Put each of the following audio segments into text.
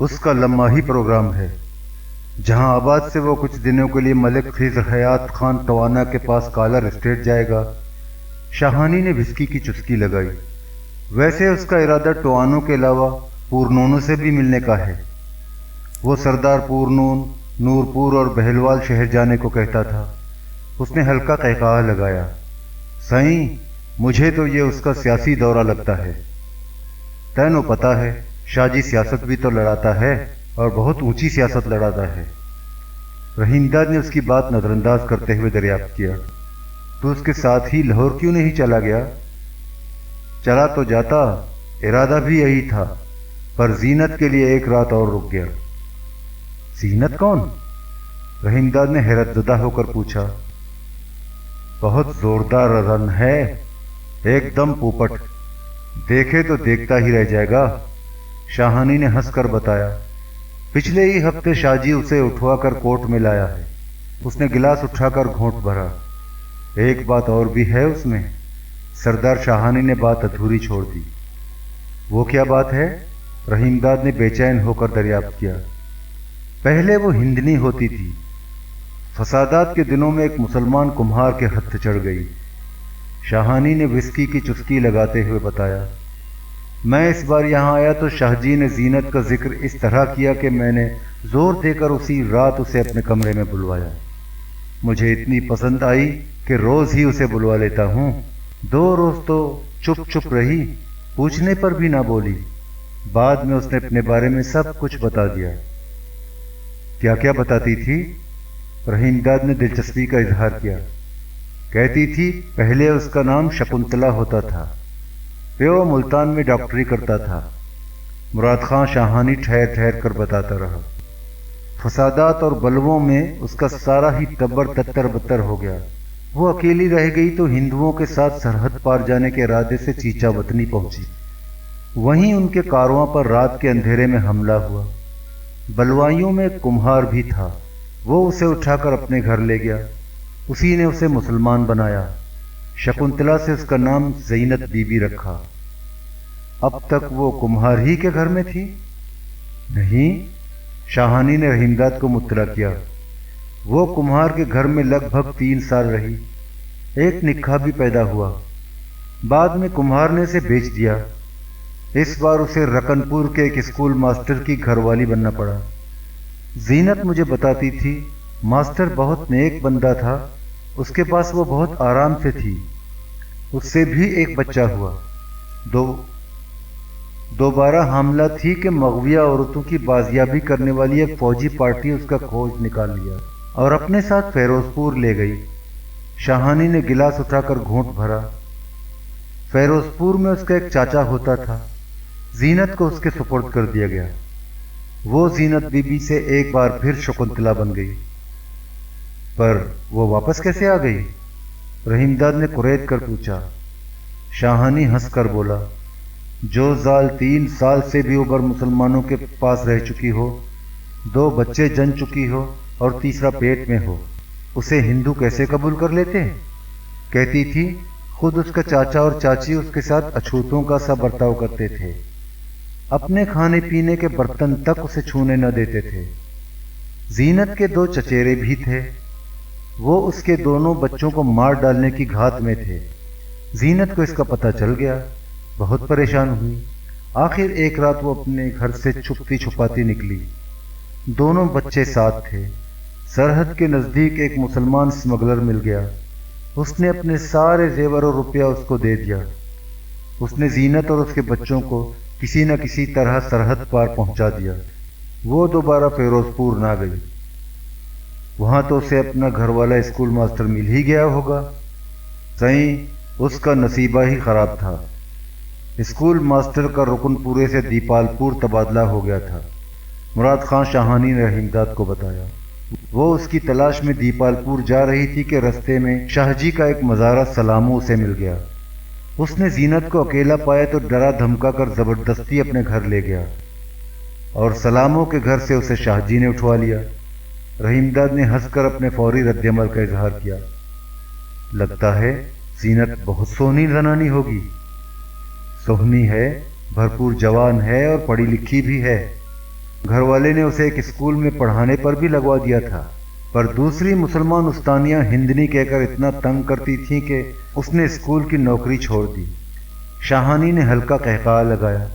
اس کا لمحہ ہی پروگرام ہے۔ جہاں آباد سے وہ کچھ دنوں کے لیے ملک خضر حیات خان توانا کے پاس کالر اسٹیٹ جائے گا۔ شاہانی نے وسکی کی چسکی لگائی۔ ویسے اس کا ارادہ ٹوانوں کے علاوہ پورنونوں سے بھی ملنے کا ہے۔ وہ سردار پورنون، نورپور اور بہلوال شہر جانے کو کہتا تھا۔ اس نے ہلکا قہقہا لگایا۔ سائیں، مجھے تو یہ اس کا سیاسی دورہ لگتا ہے۔ تینوں پتہ ہے شاہ جی سیاست بھی تو لڑاتا ہے اور بہت اونچی سیاست لڑاتا ہے۔ رحیم داد نے اس کی بات نظر انداز کرتے ہوئے دریافت کیا، تو اس کے ساتھ ہی لاہور کیوں نہیں چلا گیا؟ چلا تو جاتا، ارادہ بھی یہی تھا، پر زینت کے لیے ایک رات اور رک گیا۔ زینت کون؟ رحیم داد نے حیرت زدہ ہو کر پوچھا۔ بہت زوردار رن ہے، ایک دم پوپٹ، دیکھے تو دیکھتا ہی رہ جائے گا۔ شاہانی نے ہنس کر بتایا، پچھلے ہی ہفتے شاہ جی اسے اٹھوا کر کوٹ میں لایا ہے۔ اس نے گلاس اٹھا کر گھونٹ بھرا۔ ایک بات اور بھی ہے اس میں۔ سردار شاہانی نے بات ادھوری چھوڑ دی۔ وہ کیا بات ہے؟ رحیم داد نے بے چین ہو کر دریافت کیا۔ پہلے وہ ہندنی ہوتی تھی، فسادات کے دنوں میں ایک مسلمان کمہار کے ہتھ چڑھ گئی۔ شاہانی نے وسکی کی چسکی لگاتے ہوئے بتایا، میں اس بار یہاں آیا تو شاہ جی نے زینت کا ذکر اس طرح کیا کہ میں نے زور دے کر اسی رات اسے اپنے کمرے میں بلوایا۔ مجھے اتنی پسند آئی کہ روز ہی اسے بلوا لیتا ہوں۔ 2 روز تو چپ چپ رہی، پوچھنے پر بھی نہ بولی۔ بعد میں اس نے اپنے بارے میں سب کچھ بتا دیا۔ کیا کیا بتاتی تھی؟ رحیم داد نے دلچسپی کا اظہار کیا۔ کہتی تھی پہلے اس کا نام شکنتلا ہوتا تھا، پیو ملتان میں ڈاکٹری کرتا تھا۔ مراد خان شاہانی ٹھہر ٹھہر کر بتاتا رہا۔ فسادات اور بلووں میں اس کا سارا ہی ٹبر تتر بتر ہو گیا۔ وہ اکیلی رہ گئی تو ہندوؤں کے ساتھ سرحد پار جانے کے ارادے سے چیچا وطنی پہنچی۔ وہیں ان کے کارواں پر رات کے اندھیرے میں حملہ ہوا۔ بلوائیوں میں ایک کمہار بھی تھا، وہ اسے اٹھا کر اپنے گھر لے گیا۔ اسی نے اسے مسلمان بنایا۔ شکنتلا سے اس کا نام زینت بی بی رکھا۔ اب تک وہ کمہار ہی کے گھر میں تھی؟ نہیں، شاہانی نے رحیم داد کو مطلع کیا۔ وہ کمہار کے گھر میں لگ بھگ 3 سال رہی۔ ایک نکاح بھی پیدا ہوا، بعد میں کمہار نے اسے بیچ دیا۔ اس بار اسے رکن پور کے ایک اسکول ماسٹر کی گھر والی بننا پڑا۔ زینت مجھے بتاتی تھی ماسٹر بہت نیک بندہ تھا، اس کے پاس وہ بہت آرام سے تھی۔ اس سے بھی ایک بچہ ہوا۔ دوبارہ حاملہ تھی کہ مغویہ عورتوں کی بازیابی کرنے والی ایک فوجی پارٹی اس کا کھوج نکال لیا اور اپنے ساتھ فیروز پور لے گئی۔ شاہانی نے گلاس اٹھا کر گھونٹ بھرا۔ فیروز پور میں اس کا ایک چاچا ہوتا تھا، زینت کو اس کے سپرد کر دیا گیا۔ وہ زینت بی بی سے ایک بار پھر شکنتلا بن گئی۔ پر وہ واپس کیسے آ گئی؟ رحیم داد نے قرید کر پوچھا۔ شاہانی ہنس کر بولا، جو زال 3 سال سے بھی اوپر مسلمانوں کے پاس رہ چکی ہو، 2 بچے جن چکی ہو اور تیسرا پیٹ میں ہو، اسے ہندو کیسے قبول کر لیتے؟ کہتی تھی خود اس کا چاچا اور چاچی اس کے ساتھ اچھوتوں کا سا برتاؤ کرتے تھے، اپنے کھانے پینے کے برتن تک اسے چھونے نہ دیتے تھے۔ زینت کے 2 چچیرے بھی تھے، وہ اس کے دونوں بچوں کو مار ڈالنے کی گھات میں تھے۔ زینت کو اس کا پتہ چل گیا، بہت پریشان ہوئی۔ آخر ایک رات وہ اپنے گھر سے چھپتی چھپاتی نکلی۔ دونوں بچے ساتھ تھے۔ سرحد کے نزدیک ایک مسلمان اسمگلر مل گیا۔ اس نے اپنے سارے زیور اور روپیہ اس کو دے دیا۔ اس نے زینت اور اس کے بچوں کو کسی نہ کسی طرح سرحد پار پہنچا دیا۔ وہ دوبارہ فیروز پور نہ گئی۔ وہاں تو اسے اپنا گھر والا اسکول ماسٹر مل ہی گیا ہوگا۔ صحیح، اس کا نصیبہ ہی خراب تھا۔ اسکول ماسٹر کا رکن پورے سے دیپال پور تبادلہ ہو گیا تھا۔ مراد خان شاہانی نے رحیم داد کو بتایا۔ وہ اس کی تلاش میں دیپال پور جا رہی تھی کہ رستے میں شاہ جی کا ایک مزارہ سلاموں سے مل گیا۔ اس نے زینت کو اکیلا پایا تو ڈرا دھمکا کر زبردستی اپنے گھر لے گیا اور سلاموں کے گھر سے اسے شاہ جی نے اٹھوا لیا۔ رحیم داد نے ہنس کر اپنے فوری رد عمل کا اظہار کیا۔ لگتا ہے زینت بہت سونی زنانی ہوگی۔ سہنی ہے، بھرپور جوان ہے اور پڑھی لکھی بھی ہے۔ گھر والے نے اسے ایک اسکول میں پڑھانے پر بھی لگوا دیا تھا، پر دوسری مسلمان استانیاں ہندنی کہہ کر اتنا تنگ کرتی تھیں کہ اس نے اسکول کی نوکری چھوڑ دی۔ شاہانی نے ہلکا قہقہا لگایا۔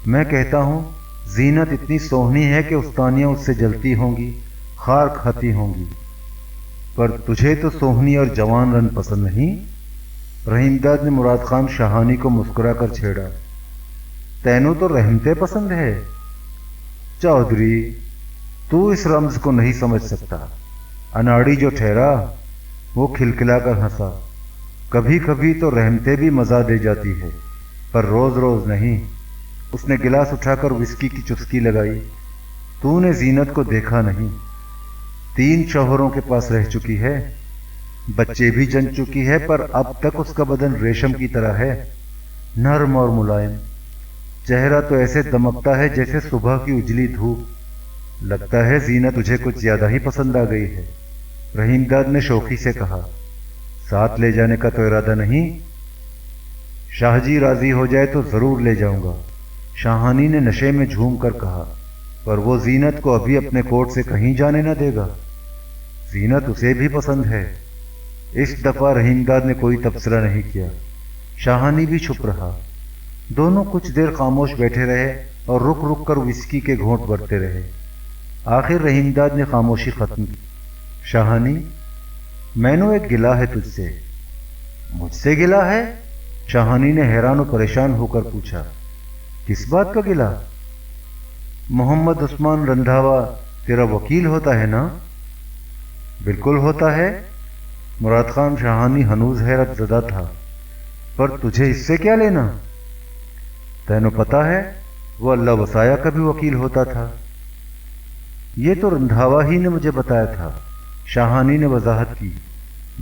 میں کہتا ہوں زینت اتنی سوہنی ہے کہ استانیاں اس سے جلتی ہوں گی، خار کھاتی ہوں گی، پر تجھے تو سوہنی اور جوان رن پسند نہیں؟ رحیم داد نے مراد خان شاہانی کو مسکرا کر چھیڑا۔ تینوں تو رحمتے پسند ہے چودھری، تو اس رمز کو نہیں سمجھ سکتا۔ اناڑی جو ٹھہرا وہ کھلکھلا کر ہنسا۔ کبھی کبھی تو رحمتے بھی مزہ دے جاتی ہے، پر روز روز نہیں۔ اس نے گلاس اٹھا کر وسکی کی چسکی لگائی۔ تو نے زینت کو دیکھا نہیں، 3 شوہروں کے پاس رہ چکی ہے، بچے بھی جن چکی ہے، پر اب تک اس کا بدن ریشم کی طرح ہے، نرم اور ملائم۔ چہرہ تو ایسے دمکتا ہے جیسے صبح کی اجلی دھوپ۔ لگتا ہے زینت تجھے کچھ زیادہ ہی پسند آ گئی ہے، رحیم داد نے شوخی سے کہا۔ ساتھ لے جانے کا تو ارادہ نہیں؟ شاہ جی راضی ہو جائے تو ضرور لے جاؤں گا، شاہانی نے نشے میں جھوم کر کہا، پر وہ زینت کو ابھی اپنے کوٹ سے کہیں جانے نہ دے گا۔ زینت اسے بھی پسند ہے۔ اس دفعہ رحیم داد نے کوئی تبصرہ نہیں کیا۔ شاہانی بھی چھپ رہا۔ دونوں کچھ دیر خاموش بیٹھے رہے اور رک رک کر وسکی کے گھونٹ بھرتے رہے۔ آخر رحیم داد نے خاموشی ختم کی۔ شاہانی، میں نے ایک گلہ ہے تجھ سے۔ مجھ سے گلہ ہے؟ شاہانی نے حیران و پریشان ہو کر پوچھا۔ کس بات کا گلہ؟ محمد عثمان رندھاوا تیرا وکیل ہوتا ہے نا؟ بالکل ہوتا ہے۔ مراد خان شاہانی ہنوز حیرت زدہ تھا۔ پر تجھے اس سے کیا لینا؟ تینوں پتا ہے وہ اللہ وسایا کا بھی وکیل ہوتا تھا۔ یہ تو رندھاوا ہی نے مجھے بتایا تھا، شاہانی نے وضاحت کی۔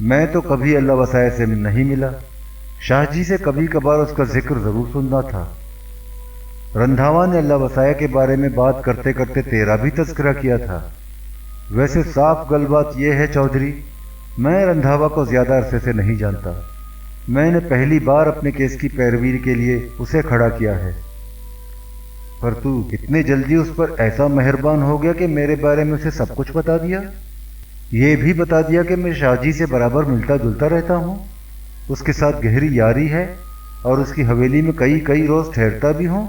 میں تو کبھی اللہ وسایا سے نہیں ملا، شاہ جی سے کبھی کبھار اس کا ذکر ضرور سننا تھا۔ رندھاوا نے اللہ وسایا کے بارے میں بات کرتے کرتے تیرا بھی تذکرہ کیا تھا۔ ویسے صاف گل بات یہ ہے چودھری، میں رندھاوا کو زیادہ عرصے سے نہیں جانتا۔ میں نے پہلی بار اپنے کیس کی پیروی کے لیے اسے کھڑا کیا ہے، پر تو اتنے جلدی اس پر ایسا مہربان ہو گیا کہ میرے بارے میں اسے سب کچھ بتا دیا۔ یہ بھی بتا دیا کہ میں شاہ جی سے برابر ملتا جلتا رہتا ہوں، اس کے ساتھ گہری یاری ہے اور اس کی حویلی میں کئی روز ٹھہرتا بھی ہوں۔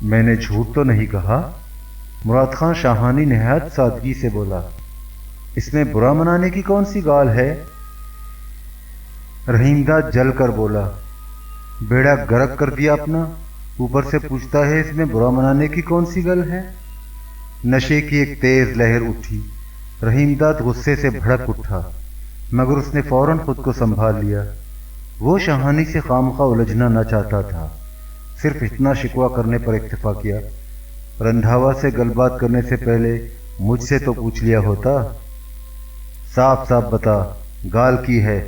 میں نے جھوٹ تو نہیں کہا؟ مراد خان شاہانی نہایت سادگی سے بولا۔ اس میں برا منانے کی کون سی گال ہے؟ رحیم داد جل کر بولا۔ بیڑا گرک کر دیا اپنا، اوپر سے پوچھتا ہے اس میں برا منانے کی کون سی گل ہے؟ نشے کی ایک تیز لہر اٹھی۔ رحیم داد غصے سے بھڑک اٹھا، مگر اس نے فوراً خود کو سنبھال لیا۔ وہ شاہانی سے خامخواہ الجھنا نہ چاہتا تھا، صرف اتنا شکوہ کرنے پر اکتفا کیا۔ رندھاوا سے گل بات کرنے سے پہلے مجھ سے تو پوچھ لیا ہوتا۔ صاف صاف بتا، گال کی ہے؟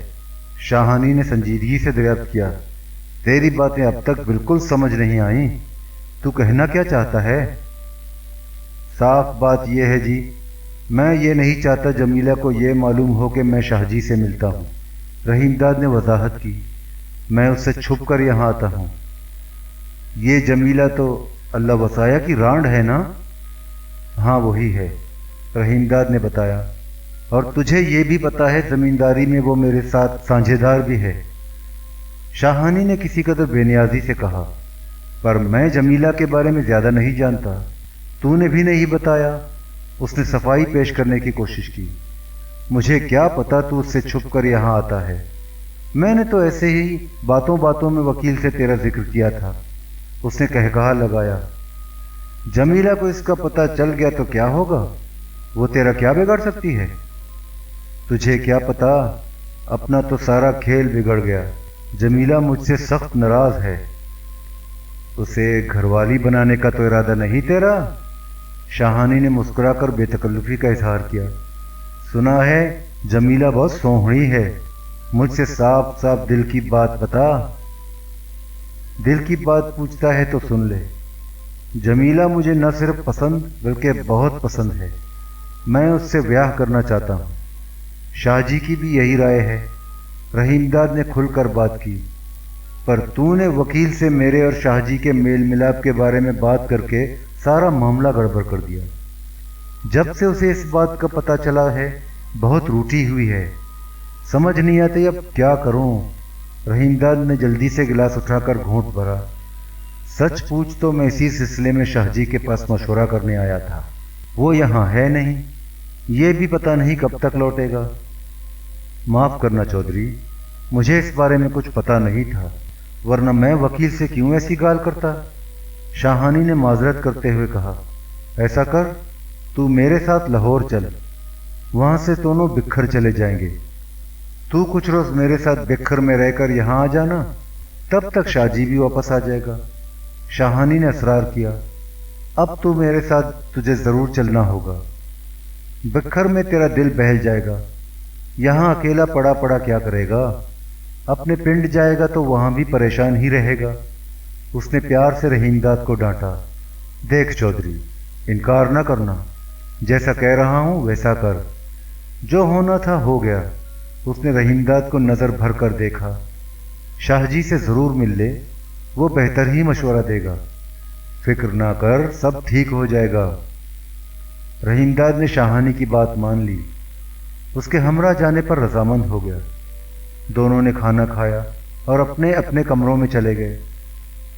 شاہانی نے سنجیدگی سے دریافت کیا۔ تیری باتیں اب تک بالکل سمجھ نہیں آئیں، تو کہنا کیا چاہتا ہے؟ صاف بات یہ ہے جی، میں یہ نہیں چاہتا جمیلہ کو یہ معلوم ہو کہ میں شاہ جی سے ملتا ہوں۔ رحیم داد نے وضاحت کی۔ میں اس سے چھپ کر یہاں آتا ہوں۔ یہ جمیلہ تو اللہ وسایا کی رانڈ ہے نا؟ ہاں وہی ہے، رحیم داد نے بتایا، اور تجھے یہ بھی پتا ہے زمینداری میں وہ میرے ساتھ سانجھے دار بھی ہے۔ شاہانی نے کسی قدر بے نیازی سے کہا، پر میں جمیلہ کے بارے میں زیادہ نہیں جانتا، تو نے بھی نہیں بتایا۔ اس نے صفائی پیش کرنے کی کوشش کی۔ مجھے کیا پتا تو اس سے چھپ کر یہاں آتا ہے، میں نے تو ایسے ہی باتوں باتوں میں وکیل سے تیرا ذکر کیا تھا۔ اس نے کہا لگایا۔ جمیلہ کو اس کا پتہ چل گیا تو کیا ہوگا؟ وہ تیرا کیا بگاڑ سکتی ہے؟ تجھے کیا پتا، اپنا تو سارا کھیل بگڑ گیا۔ جمیلہ مجھ سے سخت ناراض ہے۔ اسے گھر والی بنانے کا تو ارادہ نہیں تیرا؟ شاہانی نے مسکرا کر بے تکلفی کا اظہار کیا۔ سنا ہے جمیلہ بہت سوہنی ہے، مجھ سے صاف صاف دل کی بات بتا۔ دل کی بات پوچھتا ہے تو سن لے۔ جمیلہ مجھے نہ صرف پسند بلکہ بہت پسند ہے، میں اس سے بیاہ کرنا چاہتا ہوں۔ شاہ جی کی بھی یہی رائے ہے۔ رحیم داد نے کھل کر بات کی۔ پر تو نے وکیل سے میرے اور شاہ جی کے میل ملاپ کے بارے میں بات کر کے سارا معاملہ گڑبڑ کر دیا۔ جب سے اسے اس بات کا پتہ چلا ہے بہت روٹھی ہوئی ہے، سمجھ نہیں آتی اب کیا کروں۔ رحیم داد نے جلدی سے گلاس اٹھا کر گھونٹ بھرا۔ سچ پوچھ تو میں اسی سلسلے میں شاہ جی کے پاس مشورہ کرنے آیا تھا۔ وہ یہاں ہے نہیں، یہ بھی پتہ نہیں کب تک لوٹے گا۔ معاف کرنا چودھری، مجھے اس بارے میں کچھ پتہ نہیں تھا، ورنہ میں وکیل سے کیوں ایسی گال کرتا۔ شاہانی نے معذرت کرتے ہوئے کہا، ایسا کر تو میرے ساتھ لاہور چل، وہاں سے دونوں بکھر چلے جائیں گے۔ تو کچھ روز میرے ساتھ بکھر میں رہ کر یہاں آ جانا، تب تک شاہ جی بھی واپس آ جائے گا۔ شاہانی نے اصرار کیا، اب تو میرے ساتھ تجھے ضرور چلنا ہوگا، بکھر میں تیرا دل بہل جائے گا، یہاں اکیلا پڑا پڑا کیا کرے گا، اپنے پنڈ جائے گا تو وہاں بھی پریشان ہی رہے گا۔ اس نے پیار سے رحیم داد کو ڈانٹا، دیکھ چودھری، انکار نہ کرنا، جیسا کہہ رہا ہوں ویسا کر، جو ہونا تھا ہو گیا۔ اس نے رحیم داد کو نظر بھر کر دیکھا، شاہ جی سے ضرور مل لے، وہ بہتر ہی مشورہ دے گا، فکر نہ کر، سب ٹھیک ہو جائے گا۔ رحیم داد نے شاہانی کی بات مان لی، اس کے ہمراہ جانے پر رضامند ہو گیا۔ دونوں نے کھانا کھایا اور اپنے اپنے کمروں میں چلے گئے۔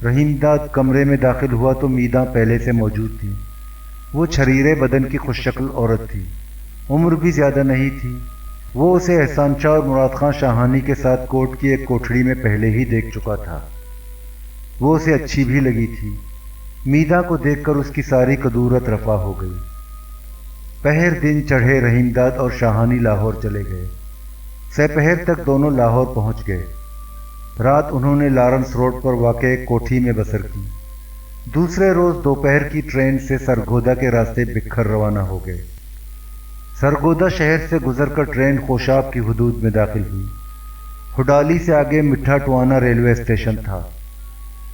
رحیم داد کمرے میں داخل ہوا تو میداں پہلے سے موجود تھی۔ وہ چھریرے بدن کی خوش شکل عورت تھی، عمر بھی زیادہ نہیں تھی۔ وہ اسے احسان شاہ اور مراد خان شاہانی کے ساتھ کوٹ کی ایک کوٹھڑی میں پہلے ہی دیکھ چکا تھا۔ وہ اسے اچھی بھی لگی تھی۔ میداں کو دیکھ کر اس کی ساری کدورت رفع ہو گئی۔ پہر دن چڑھے رحیم داد اور شاہانی لاہور چلے گئے۔ سپہر تک دونوں لاہور پہنچ گئے۔ رات انہوں نے لارنس روڈ پر واقع ایک کوٹھی میں بسر کی۔ دوسرے روز دوپہر کی ٹرین سے سرگودا کے راستے بکھر روانہ ہو گئے۔ سرگودا شہر سے گزر کر ٹرین خوشاب کی حدود میں داخل ہوئی۔ ہڈالی سے آگے مٹھا ٹوانا ریلوے اسٹیشن تھا۔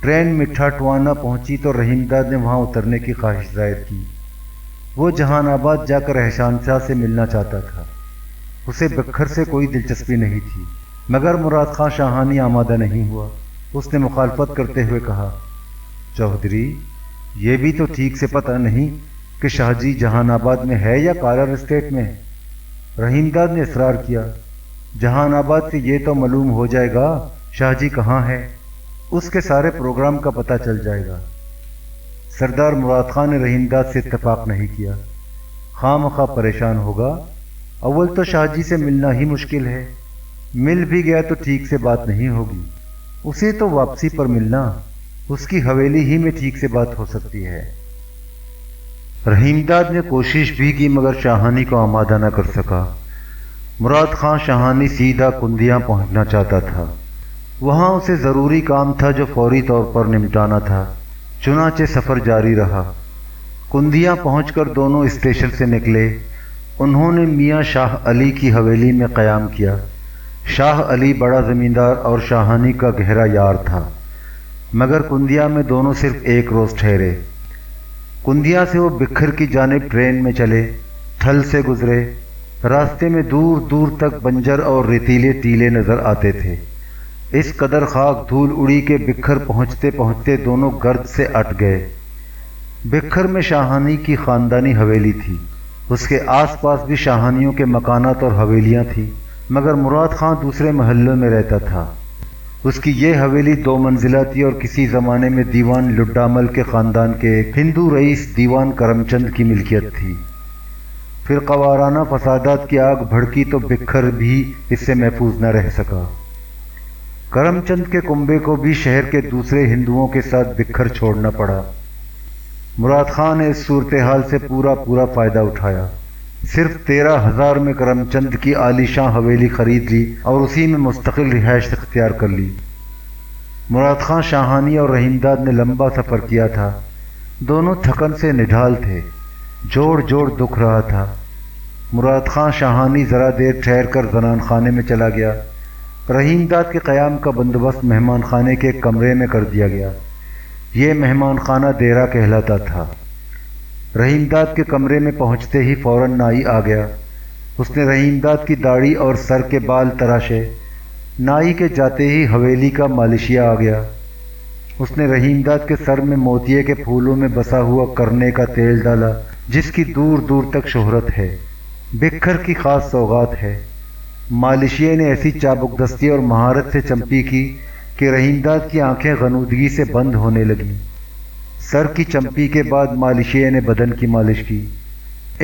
ٹرین مٹھا ٹوانا پہنچی تو رحیم داد نے وہاں اترنے کی خواہش ظاہر کی۔ وہ جہان آباد جا کر احسان شاہ سے ملنا چاہتا تھا۔ اسے بکھر سے کوئی دلچسپی نہیں تھی، مگر مراد خان شاہانی آمادہ نہیں ہوا۔ اس نے مخالفت کرتے ہوئے کہا، چودھری، یہ بھی تو ٹھیک سے پتہ نہیں کہ شاہ جی جہان آباد میں ہے یا کالر اسٹیٹ میں۔ رحیم داد نے اصرار کیا، جہان آباد سے یہ تو معلوم ہو جائے گا شاہ جی کہاں ہے، اس کے سارے پروگرام کا پتہ چل جائے گا۔ سردار مراد خان نے رحیم داد سے اتفاق نہیں کیا، خواہ مخواہ پریشان ہوگا، اول تو شاہ جی سے ملنا ہی مشکل ہے، مل بھی گیا تو ٹھیک سے بات نہیں ہوگی، اسے تو واپسی پر ملنا، اس کی حویلی ہی میں ٹھیک سے بات ہو سکتی ہے۔ رحیم داد نے کوشش بھی کی مگر شاہانی کو آمادہ نہ کر سکا۔ مراد خان شاہانی سیدھا کندیاں پہنچنا چاہتا تھا۔ وہاں اسے ضروری کام تھا جو فوری طور پر نمٹانا تھا، چنانچہ سفر جاری رہا۔ کندیاں پہنچ کر دونوں اسٹیشن سے نکلے۔ انہوں نے میاں شاہ علی کی حویلی میں قیام کیا۔ شاہ علی بڑا زمیندار اور شاہانی کا گہرا یار تھا، مگر کندیا میں دونوں صرف ایک روز ٹھہرے۔ کندیا سے وہ بکھر کی جانب ٹرین میں چلے، تھل سے گزرے۔ راستے میں دور دور تک بنجر اور ریتیلے ٹیلے نظر آتے تھے۔ اس قدر خاک دھول اڑی کہ بکھر پہنچتے پہنچتے دونوں گرد سے اٹ گئے۔ بکھر میں شاہانی کی خاندانی حویلی تھی، اس کے آس پاس بھی شاہانیوں کے مکانات اور حویلیاں تھیں، مگر مراد خان دوسرے محلوں میں رہتا تھا۔ اس کی یہ حویلی 2 منزلہ تھی اور کسی زمانے میں دیوان لڈامل کے خاندان کے ایک ہندو رئیس دیوان کرم چند کی ملکیت تھی۔ پھر قوارانہ فسادات کی آگ بھڑکی تو بکھر بھی اس سے محفوظ نہ رہ سکا۔ کرم چند کے کنبے کو بھی شہر کے دوسرے ہندوؤں کے ساتھ بکھر چھوڑنا پڑا۔ مراد خان نے اس صورتحال سے پورا فائدہ اٹھایا۔ صرف 13,000 میں کرم چند کی عالی شان حویلی خرید لی اور اسی میں مستقل رہائش اختیار کر لی۔ مراد خان شاہانی اور رحیم داد نے لمبا سفر کیا تھا، دونوں تھکن سے نڈھال تھے، جوڑ دکھ رہا تھا۔ مراد خان شاہانی ذرا دیر ٹھہر کر زنان خانے میں چلا گیا۔ رحیم داد کے قیام کا بندوبست مہمان خانے کے ایک کمرے میں کر دیا گیا۔ یہ مہمان خانہ دیرا کہلاتا تھا۔ رحیم داد کے کمرے میں پہنچتے ہی فوراً نائی آ گیا۔ اس نے رحیم داد کی داڑھی اور سر کے بال تراشے۔ نائی کے جاتے ہی حویلی کا مالشیا آ گیا۔ اس نے رحیم داد کے سر میں موتیے کے پھولوں میں بسا ہوا کرنے کا تیل ڈالا، جس کی دور دور تک شہرت ہے، بکھر کی خاص سوغات ہے۔ مالشیے نے ایسی چابک دستی اور مہارت سے چمپی کی کہ رحیم داد کی آنکھیں غنودگی سے بند ہونے لگیں۔ سر کی چمپی کے بعد مالشیے نے بدن کی مالش کی،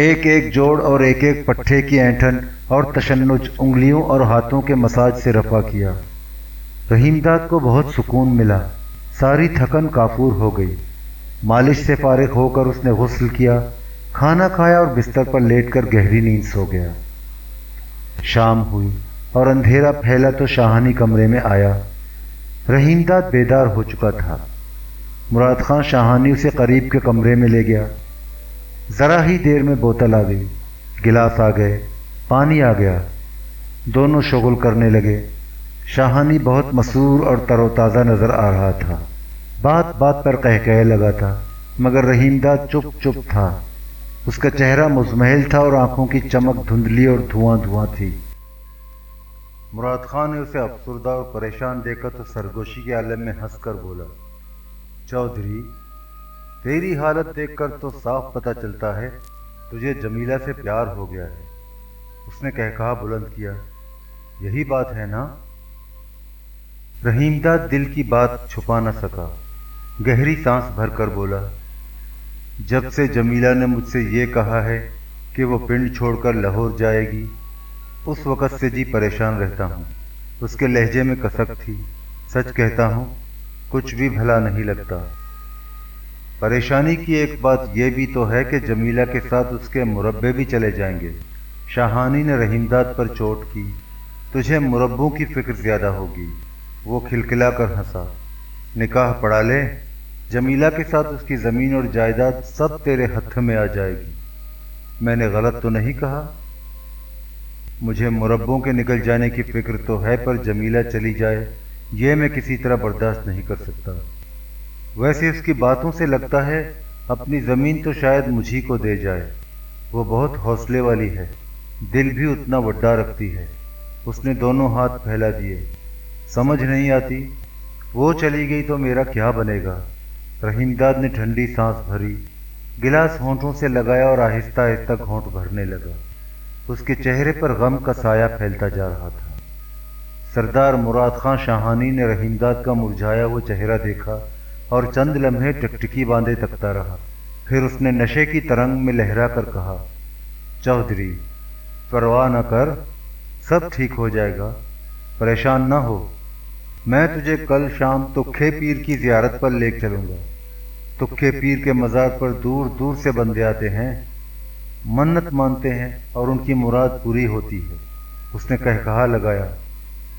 ایک ایک جوڑ اور ایک ایک پٹھے کی اینٹھن اور تشنج انگلیوں اور ہاتھوں کے مساج سے رفع کیا۔ رحیم داد کو بہت سکون ملا، ساری تھکن کافور ہو گئی۔ مالش سے فارغ ہو کر اس نے غسل کیا، کھانا کھایا اور بستر پر لیٹ کر گہری نیند سو گیا۔ شام ہوئی اور اندھیرا پھیلا تو شاہانی کمرے میں آیا۔ رحیم داد بیدار ہو چکا تھا۔ مراد خان شاہانی اسے قریب کے کمرے میں لے گیا۔ ذرا ہی دیر میں بوتل آ گئی، گلاس آ گئے، پانی آ گیا۔ دونوں شغل کرنے لگے۔ شاہانی بہت مسرور اور تر و تازہ نظر آ رہا تھا، بات بات پر قہقہے لگا تھا، مگر رحیم داد چپ چپ تھا۔ اس کا چہرہ مزمحل تھا اور آنکھوں کی چمک دھندلی اور دھواں دھواں تھی۔ مراد خان نے اسے افسردہ اور پریشان دیکھا تو سرگوشی کے عالم میں ہنس کر بولا، چودھری، تیری حالت دیکھ کر تو صاف پتہ چلتا ہے تجھے جمیلہ سے پیار ہو گیا ہے۔ اس نے کہا بلند کیا، یہی بات ہے نا؟ رحیم داد دل کی بات چھپا نہ سکا، گہری سانس بھر کر بولا، جب سے جمیلہ نے مجھ سے یہ کہا ہے کہ وہ پنڈ چھوڑ کر لاہور جائے گی، اس وقت سے جی پریشان رہتا ہوں۔ اس کے لہجے میں کسک تھی۔ سچ کہتا ہوں، کچھ بھی بھلا نہیں لگتا۔ پریشانی کی ایک بات یہ بھی تو ہے کہ جمیلہ کے ساتھ اس کے مربے بھی چلے جائیں گے۔ شاہانی نے رحیم داد پر چوٹ کی، تجھے مربوں کی فکر زیادہ ہوگی۔ وہ کھلکھلا کر ہنسا، نکاح پڑھا لے، جمیلہ کے ساتھ اس کی زمین اور جائیداد سب تیرے ہتھ میں آ جائے گی۔ میں نے غلط تو نہیں کہا؟ مجھے مربوں کے نکل جانے کی فکر تو ہے، پر جمیلہ چلی جائے یہ میں کسی طرح برداشت نہیں کر سکتا۔ ویسے اس کی باتوں سے لگتا ہے اپنی زمین تو شاید مجھی کو دے جائے۔ وہ بہت حوصلے والی ہے، دل بھی اتنا وڈا رکھتی ہے۔ اس نے دونوں ہاتھ پھیلا دیے، سمجھ نہیں آتی، وہ چلی گئی تو میرا کیا بنے گا؟ رحیم داد نے ٹھنڈی سانس بھری، گلاس ہونٹوں سے لگایا اور آہستہ آہستہ گھونٹ بھرنے لگا۔ اس کے چہرے پر غم کا سایہ پھیلتا جا رہا تھا۔ سردار مراد خان شاہانی نے رحیم داد کا مرجھایا وہ چہرہ دیکھا اور چند لمحے ٹکٹکی باندھے تکتا رہا۔ پھر اس نے نشے کی ترنگ میں لہرا کر کہا، چودھری، پرواہ نہ کر، سب ٹھیک ہو جائے گا، پریشان نہ ہو۔ میں تجھے کل شام تکھے پیر کی زیارت پر لے چلوں گا۔ تکھے پیر کے مزار پر دور دور سے بندے آتے ہیں، منت مانتے ہیں اور ان کی مراد پوری ہوتی ہے۔ اس نے کہا لگایا،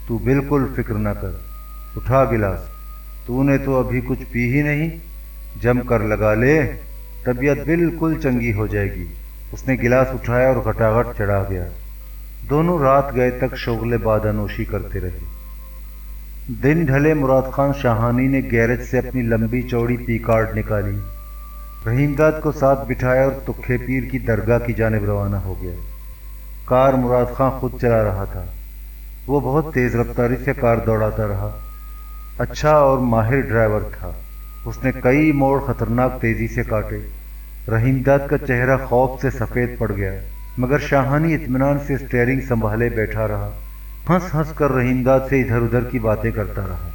تو بالکل فکر نہ کر، اٹھا گلاس، تو نے تو ابھی کچھ پی ہی نہیں، جم کر لگا لے، طبیعت بالکل چنگی ہو جائے گی۔ اس نے گلاس اٹھایا اور گھٹاگھٹ چڑھا گیا۔ دونوں رات گئے تک شغل بادہ نوشی کرتے رہے۔ دن ڈھلے مراد خان شاہانی نے گیرج سے اپنی لمبی چوڑی پی کارڈ نکالی، رحیم داد کو ساتھ بٹھایا اور تکھے پیر کی درگاہ کی جانب روانہ ہو گیا۔ کار مراد خان خود چلا رہا تھا۔ وہ بہت تیز رفتاری سے کار دوڑاتا رہا، اچھا اور ماہر ڈرائیور تھا۔ اس نے کئی موڑ خطرناک تیزی سے کاٹے۔ رحیم داد کا چہرہ خوف سے سفید پڑ گیا، مگر شاہانی اطمینان سے اسٹیئرنگ سنبھالے بیٹھا رہا، ہنس ہنس کر رحیم داد سے ادھر ادھر کی باتیں کرتا رہا۔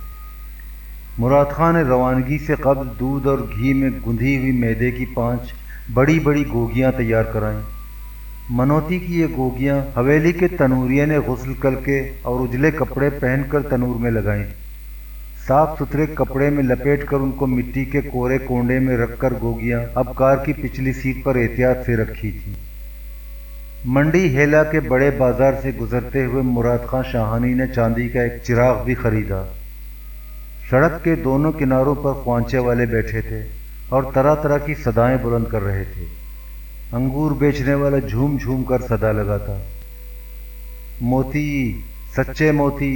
مراد خان نے روانگی سے قبل دودھ اور گھی میں گندھی ہوئی میدے کی 5 بڑی بڑی گوگیاں تیار کرائیں۔ منوتی کی یہ گوگیاں حویلی کے تنوریے نے غسل کر کے اور اجلے کپڑے پہن کر تنور میں لگائیں۔ صاف ستھرے کپڑے میں لپیٹ کر ان کو مٹی کے کورے کونڈے میں رکھ کر گوگیاں اب کار کی پچھلی سیٹ پر احتیاط سے رکھی تھیں۔ منڈی ہیلا کے بڑے بازار سے گزرتے ہوئے مراد خان شاہانی نے چاندی کا ایک چراغ بھی خریدا۔ سڑک کے دونوں کناروں پر خوانچے والے بیٹھے تھے اور طرح طرح کی صدائیں بلند کر رہے تھے۔ انگور بیچنے والا جھوم جھوم کر صدا لگاتا، موتی، سچے موتی،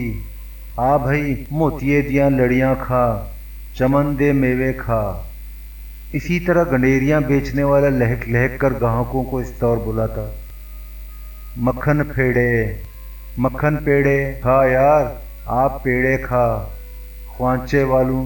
آ بھائی موتیے دیاں لڑیاں کھا، چمن دے میوے کھا۔ اسی طرح گنڈیریاں بیچنے والا لہک لہک کر گاہکوں کو اس طور بلاتا، مکھن پھیڑے، مکھن پیڑے کھا یار، آپ پیڑے کھا۔ خوانچے والوں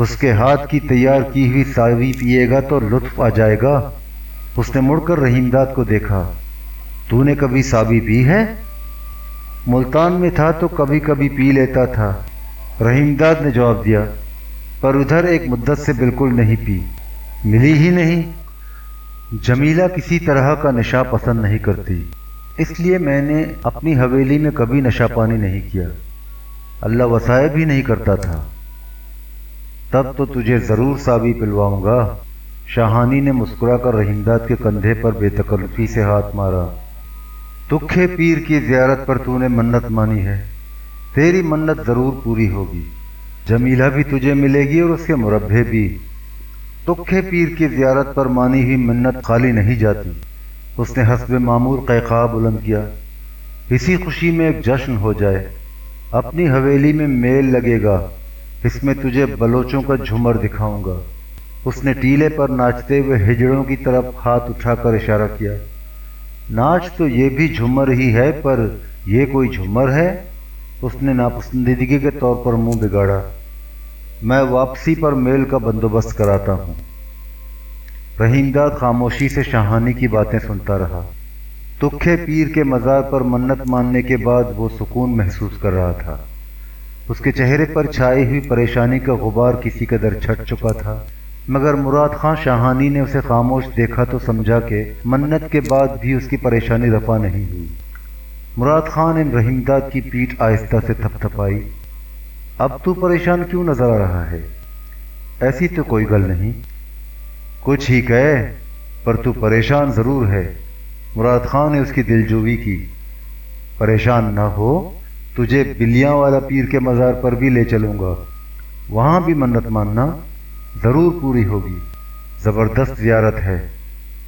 اس کے ہاتھ کی تیار کی ہوئی ساوی پیے گا تو لطف آ جائے گا۔ اس نے مڑ کر رحیم داد کو دیکھا۔ تو نے کبھی ساوی پی ہے؟ ملتان میں تھا تو کبھی کبھی پی لیتا تھا، رحیم داد نے جواب دیا، پر ادھر ایک مدت سے بالکل نہیں پی، ملی ہی نہیں۔ جمیلہ کسی طرح کا نشہ پسند نہیں کرتی، اس لیے میں نے اپنی حویلی میں کبھی نشہ پانی نہیں کیا، اللہ وسائے بھی نہیں کرتا تھا۔ تب تو تجھے ضرور ساوی پلواؤں گا۔ شاہانی نے مسکرا کر رحیم داد کے کندھے پر بے تکلفی سے ہاتھ مارا۔ تکھے پیر کی زیارت پر تو نے منت مانی ہے، تیری منت ضرور پوری ہوگی، جمیلہ بھی تجھے ملے گی اور اس کے مربے بھی۔ تکھے پیر کی زیارت پر مانی ہوئی منت خالی نہیں جاتی۔ اس نے حسب معمول قہقہا بلند کیا۔ اسی خوشی میں ایک جشن ہو جائے، اپنی حویلی میں میل لگے گا، اس میں تجھے بلوچوں کا جھومر دکھاؤں گا۔ اس نے ٹیلے پر ناچتے ہوئے ہجڑوں کی طرف ہاتھ اٹھا کر اشارہ کیا۔ ناچ تو یہ بھی جھومر ہی ہے، پر یہ کوئی جھومر ہے؟ اس نے ناپسندیدگی کے طور پر منہ بگاڑا۔ میں واپسی پر میل کا بندوبست کراتا ہوں۔ رحیم داد خاموشی سے شاہانی کی باتیں سنتا رہا۔ تکھے پیر کے مزار پر منت ماننے کے بعد وہ سکون محسوس کر رہا تھا۔ اس کے چہرے پر چھائی ہوئی پریشانی کا غبار کسی قدر چھٹ چکا تھا، مگر مراد خان شاہانی نے اسے خاموش دیکھا تو سمجھا کہ منت کے بعد بھی اس کی پریشانی رفع نہیں ہوئی۔ مراد خان نے رحیم داد کی پیٹھ آہستہ سے تھپ تھپائی۔ اب تو پریشان کیوں نظر آ رہا ہے؟ ایسی تو کوئی گل نہیں، کچھ ہی کہے پر تو پریشان ضرور ہے۔ مراد خان نے اس کی دلجوئی کی۔ پریشان نہ ہو، تجھے بلیاں والا پیر کے مزار پر بھی لے چلوں گا، وہاں بھی منت ماننا، ضرور پوری ہوگی، زبردست زیارت ہے۔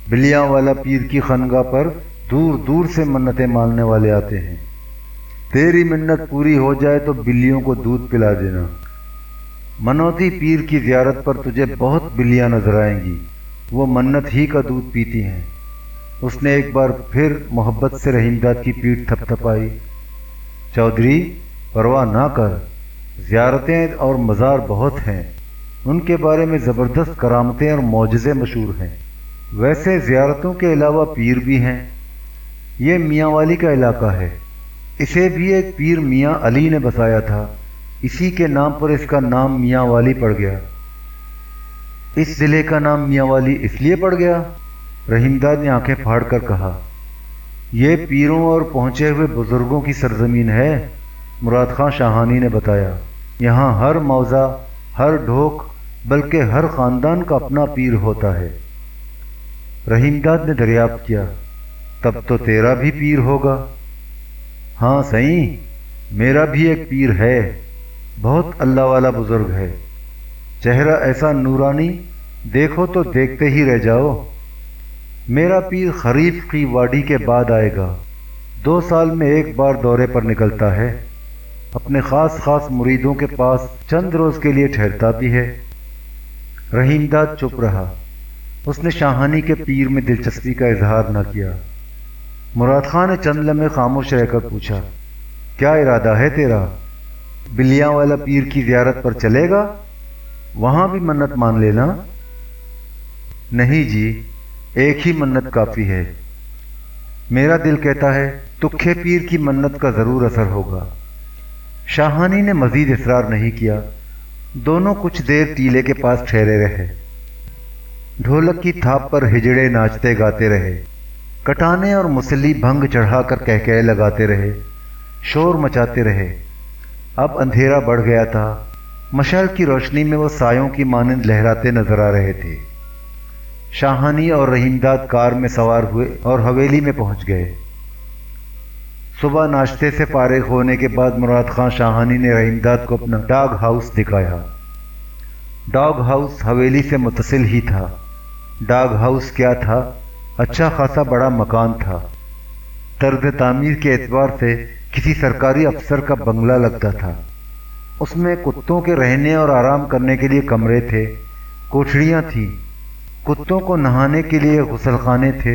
بلیاں والا پیر کی خانقاہ پر دور دور سے منتیں ماننے والے آتے ہیں۔ تیری منت پوری ہو جائے تو بلیوں کو دودھ پلا دینا۔ منوتی پیر کی زیارت پر تجھے بہت بلیاں نظر آئیں گی، وہ منت ہی کا دودھ پیتی ہیں۔ اس نے ایک بار پھر محبت سے رحیم داد کی پیٹھ تھپ تھپائی۔ چودھری، پرواہ نہ کر، زیارتیں اور مزار بہت ہیں، ان کے بارے میں زبردست کرامتیں اور معجزے مشہور ہیں۔ ویسے زیارتوں کے علاوہ پیر بھی ہیں۔ یہ میاں والی کا علاقہ ہے، اسے بھی ایک پیر میاں علی نے بسایا تھا، اسی کے نام پر اس کا نام میاں والی پڑ گیا۔ اس ضلع کا نام میاں والی اس لیے پڑ گیا؟ رحیم داد نے آنکھیں پھاڑ کر کہا۔ یہ پیروں اور پہنچے ہوئے بزرگوں کی سرزمین ہے، مراد خان شاہانی نے بتایا۔ یہاں ہر موضع، ہر ڈھوک، بلکہ ہر خاندان کا اپنا پیر ہوتا ہے۔ رحیم داد نے دریافت کیا، تب تو تیرا بھی پیر ہوگا؟ ہاں صحیح، میرا بھی ایک پیر ہے، بہت اللہ والا بزرگ ہے، چہرہ ایسا نورانی، دیکھو تو دیکھتے ہی رہ جاؤ۔ میرا پیر خریف کی واڈی کے بعد آئے گا، 2 سال میں ایک بار دورے پر نکلتا ہے، اپنے خاص مریدوں کے پاس چند روز کے لیے ٹھہرتا بھی ہے۔ رحیم داد چپ رہا، اس نے شاہانی کے پیر میں دلچسپی کا اظہار نہ کیا۔ مراد خان نے چند لمحے خاموش رہ کر پوچھا، کیا ارادہ ہے تیرا؟ بلیاں والا پیر کی زیارت پر چلے گا؟ وہاں بھی منت مان لینا؟ نہیں جی، ایک ہی منت کافی ہے۔ میرا دل کہتا ہے تکھے پیر کی منت کا ضرور اثر ہوگا۔ شاہانی نے مزید اصرار نہیں کیا۔ دونوں کچھ دیر ٹیلے کے پاس ٹھہرے رہے۔ ڈھولک کی تھاپ پر ہجڑے ناچتے گاتے رہے، کٹانے اور مسلی بھنگ چڑھا کر کہکہے لگاتے رہے، شور مچاتے رہے۔ اب اندھیرا بڑھ گیا تھا، مشعل کی روشنی میں وہ سایوں کی مانند لہراتے نظر آ رہے تھے۔ شاہانی اور رحیم داد کار میں سوار ہوئے اور حویلی میں پہنچ گئے۔ صبح ناشتے سے فارغ ہونے کے بعد مراد خان شاہانی نے رحیم داد کو اپنا ڈاگ ہاؤس دکھایا۔ ڈاگ ہاؤس حویلی سے متصل ہی تھا۔ ڈاگ ہاؤس کیا تھا؟ اچھا خاصا بڑا مکان تھا، طرز تعمیر کے اعتبار سے کسی سرکاری افسر کا بنگلہ لگتا تھا۔ اس میں کتوں کے رہنے اور آرام کرنے کے لیے کمرے تھے، کوٹھڑیاں تھیں، کتوں کو نہانے کے لیے غسل خانے تھے،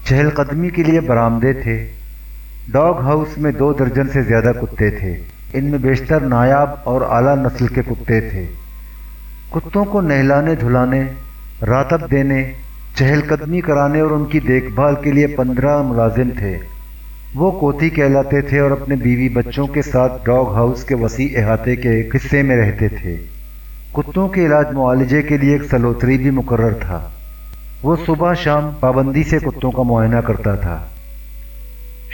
چہل قدمی کے لیے برآمدے تھے۔ ڈاگ ہاؤس میں 2 درجن سے زیادہ کتے تھے، ان میں بیشتر نایاب اور اعلیٰ نسل کے کتے تھے۔ کتوں کو نہلانے دھلانے، راتب دینے، چہل قدمی کرانے اور ان کی دیکھ بھال کے لیے 15 ملازم تھے۔ وہ کوتی کہلاتے تھے اور اپنے بیوی بچوں کے ساتھ ڈاگ ہاؤس کے وسیع احاطے کے ایک حصے میں رہتے تھے۔ کتوں کے علاج معالجے کے لیے ایک سلوتری بھی مقرر تھا۔ وہ صبح شام پابندی سے کتوں کا معائنہ کرتا تھا۔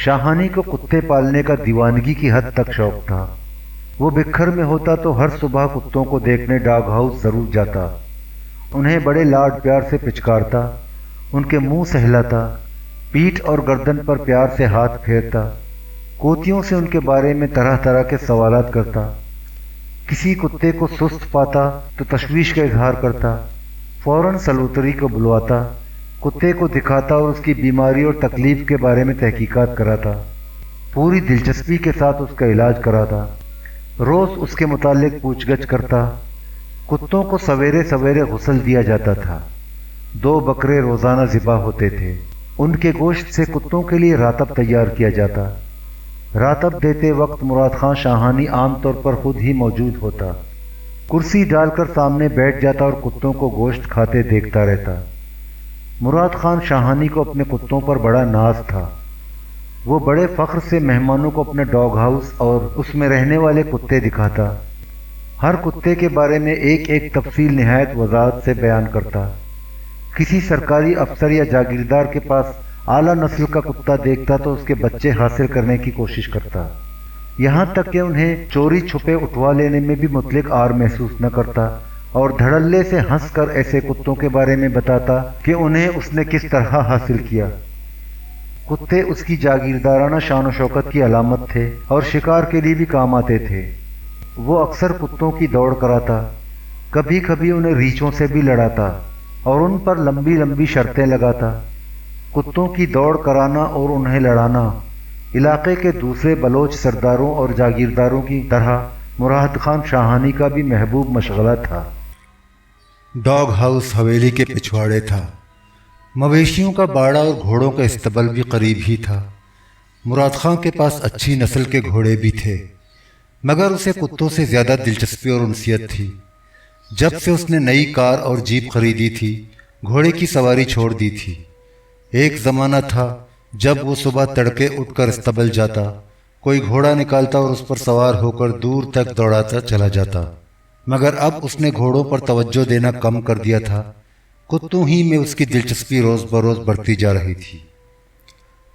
شاہانی کو کتے پالنے کا دیوانگی کی حد تک شوق تھا۔ وہ بکھر میں ہوتا تو ہر صبح کتوں کو دیکھنے ڈاگ ہاؤس ضرور جاتا، انہیں بڑے لاڈ پیار سے پچکارتا، ان کے منہ سہلاتا، پیٹھ اور گردن پر پیار سے ہاتھ پھیرتا، کوتیوں سے ان کے بارے میں طرح طرح کے سوالات کرتا۔ کسی کتے کو سست پاتا تو تشویش کا اظہار کرتا، فوراً سلوتری کو بلواتا، کتے کو دکھاتا اور اس کی بیماری اور تکلیف کے بارے میں تحقیقات کراتا، پوری دلچسپی کے ساتھ اس کا علاج کراتا، روز اس کے متعلق پوچھ گچھ کرتا۔ کتوں کو سویرے سویرے غسل دیا جاتا تھا۔ 2 بکرے روزانہ ذبح ہوتے تھے۔ ان کے گوشت سے کتوں کے لیے راتب تیار کیا جاتا۔ راتب دیتے وقت مراد خان شاہانی عام طور پر خود ہی موجود ہوتا، کرسی ڈال کر سامنے بیٹھ جاتا اور کتوں کو گوشت کھاتے دیکھتا رہتا۔ مراد خان شاہانی کو اپنے کتوں پر بڑا ناز تھا۔ وہ بڑے فخر سے مہمانوں کو اپنے ڈاگ ہاؤس اور اس میں رہنے والے کتے دکھاتا، ہر کتے کے بارے میں ایک ایک تفصیل نہایت وضاحت سے بیان کرتا۔ کسی سرکاری افسر یا جاگیردار کے پاس اعلیٰ نسل کا کتا دیکھتا تو اس کے بچے حاصل کرنے کی کوشش کرتا، یہاں تک کہ انہیں چوری چھپے اٹھوا لینے میں بھی مطلق آر محسوس نہ کرتا، اور دھڑلے سے ہنس کر ایسے کتوں کے بارے میں بتاتا کہ انہیں اس نے کس طرح حاصل کیا۔ کتے اس کی جاگیردارانہ شان و شوکت کی علامت تھے اور شکار کے لیے بھی کام آتے تھے۔ وہ اکثر کتوں کی دوڑ کراتا، کبھی کبھی انہیں ریچھوں سے بھی لڑاتا اور ان پر لمبی لمبی شرطیں لگاتا۔ کتوں کی دوڑ کرانا اور انہیں لڑانا علاقے کے دوسرے بلوچ سرداروں اور جاگیرداروں کی طرح مراد خان شاہانی کا بھی محبوب مشغلہ تھا۔ ڈاگ ہاؤس حویلی کے پچھواڑے تھا۔ مویشیوں کا باڑا اور گھوڑوں کا استبل بھی قریب ہی تھا۔ مراد خان کے پاس اچھی نسل کے گھوڑے بھی تھے، مگر اسے کتوں سے زیادہ دلچسپی اور انسیت تھی۔ جب سے اس نے نئی کار اور جیپ خریدی تھی، گھوڑے کی سواری چھوڑ دی تھی۔ ایک زمانہ تھا جب وہ صبح تڑکے اٹھ کر استبل جاتا، کوئی گھوڑا نکالتا اور اس پر سوار ہو کر دور تک دوڑاتا چلا جاتا، مگر اب اس نے گھوڑوں پر توجہ دینا کم کر دیا تھا۔ کتوں ہی میں اس کی دلچسپی روز بروز بڑھتی جا رہی تھی۔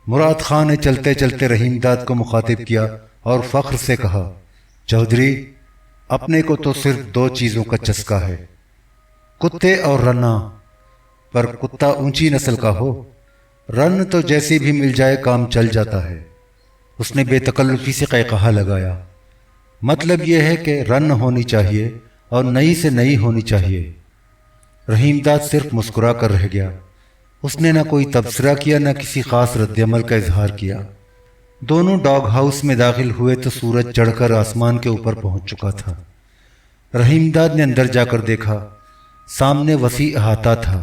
مراد خان نے چلتے چلتے رحیم داد کو مخاطب کیا اور فخر سے کہا، چودھری، اپنے کو تو صرف 2 چیزوں کا چسکا ہے، کتے اور رنا، پر کتا اونچی نسل کا ہو، رن تو جیسی بھی مل جائے کام چل جاتا ہے۔ اس نے بے تکلفی سے قہقہا لگایا، مطلب یہ ہے کہ رن ہونی چاہیے اور نئی سے نئی ہونی چاہیے۔ رحیم داد صرف مسکرا کر رہ گیا۔ اس نے نہ کوئی تبصرہ کیا نہ کسی خاص رد عمل کا اظہار کیا۔ دونوں ڈاگ ہاؤس میں داخل ہوئے تو سورج چڑھ کر آسمان کے اوپر پہنچ چکا تھا۔ رحیم داد نے اندر جا کر دیکھا، سامنے وسیع احاطہ تھا۔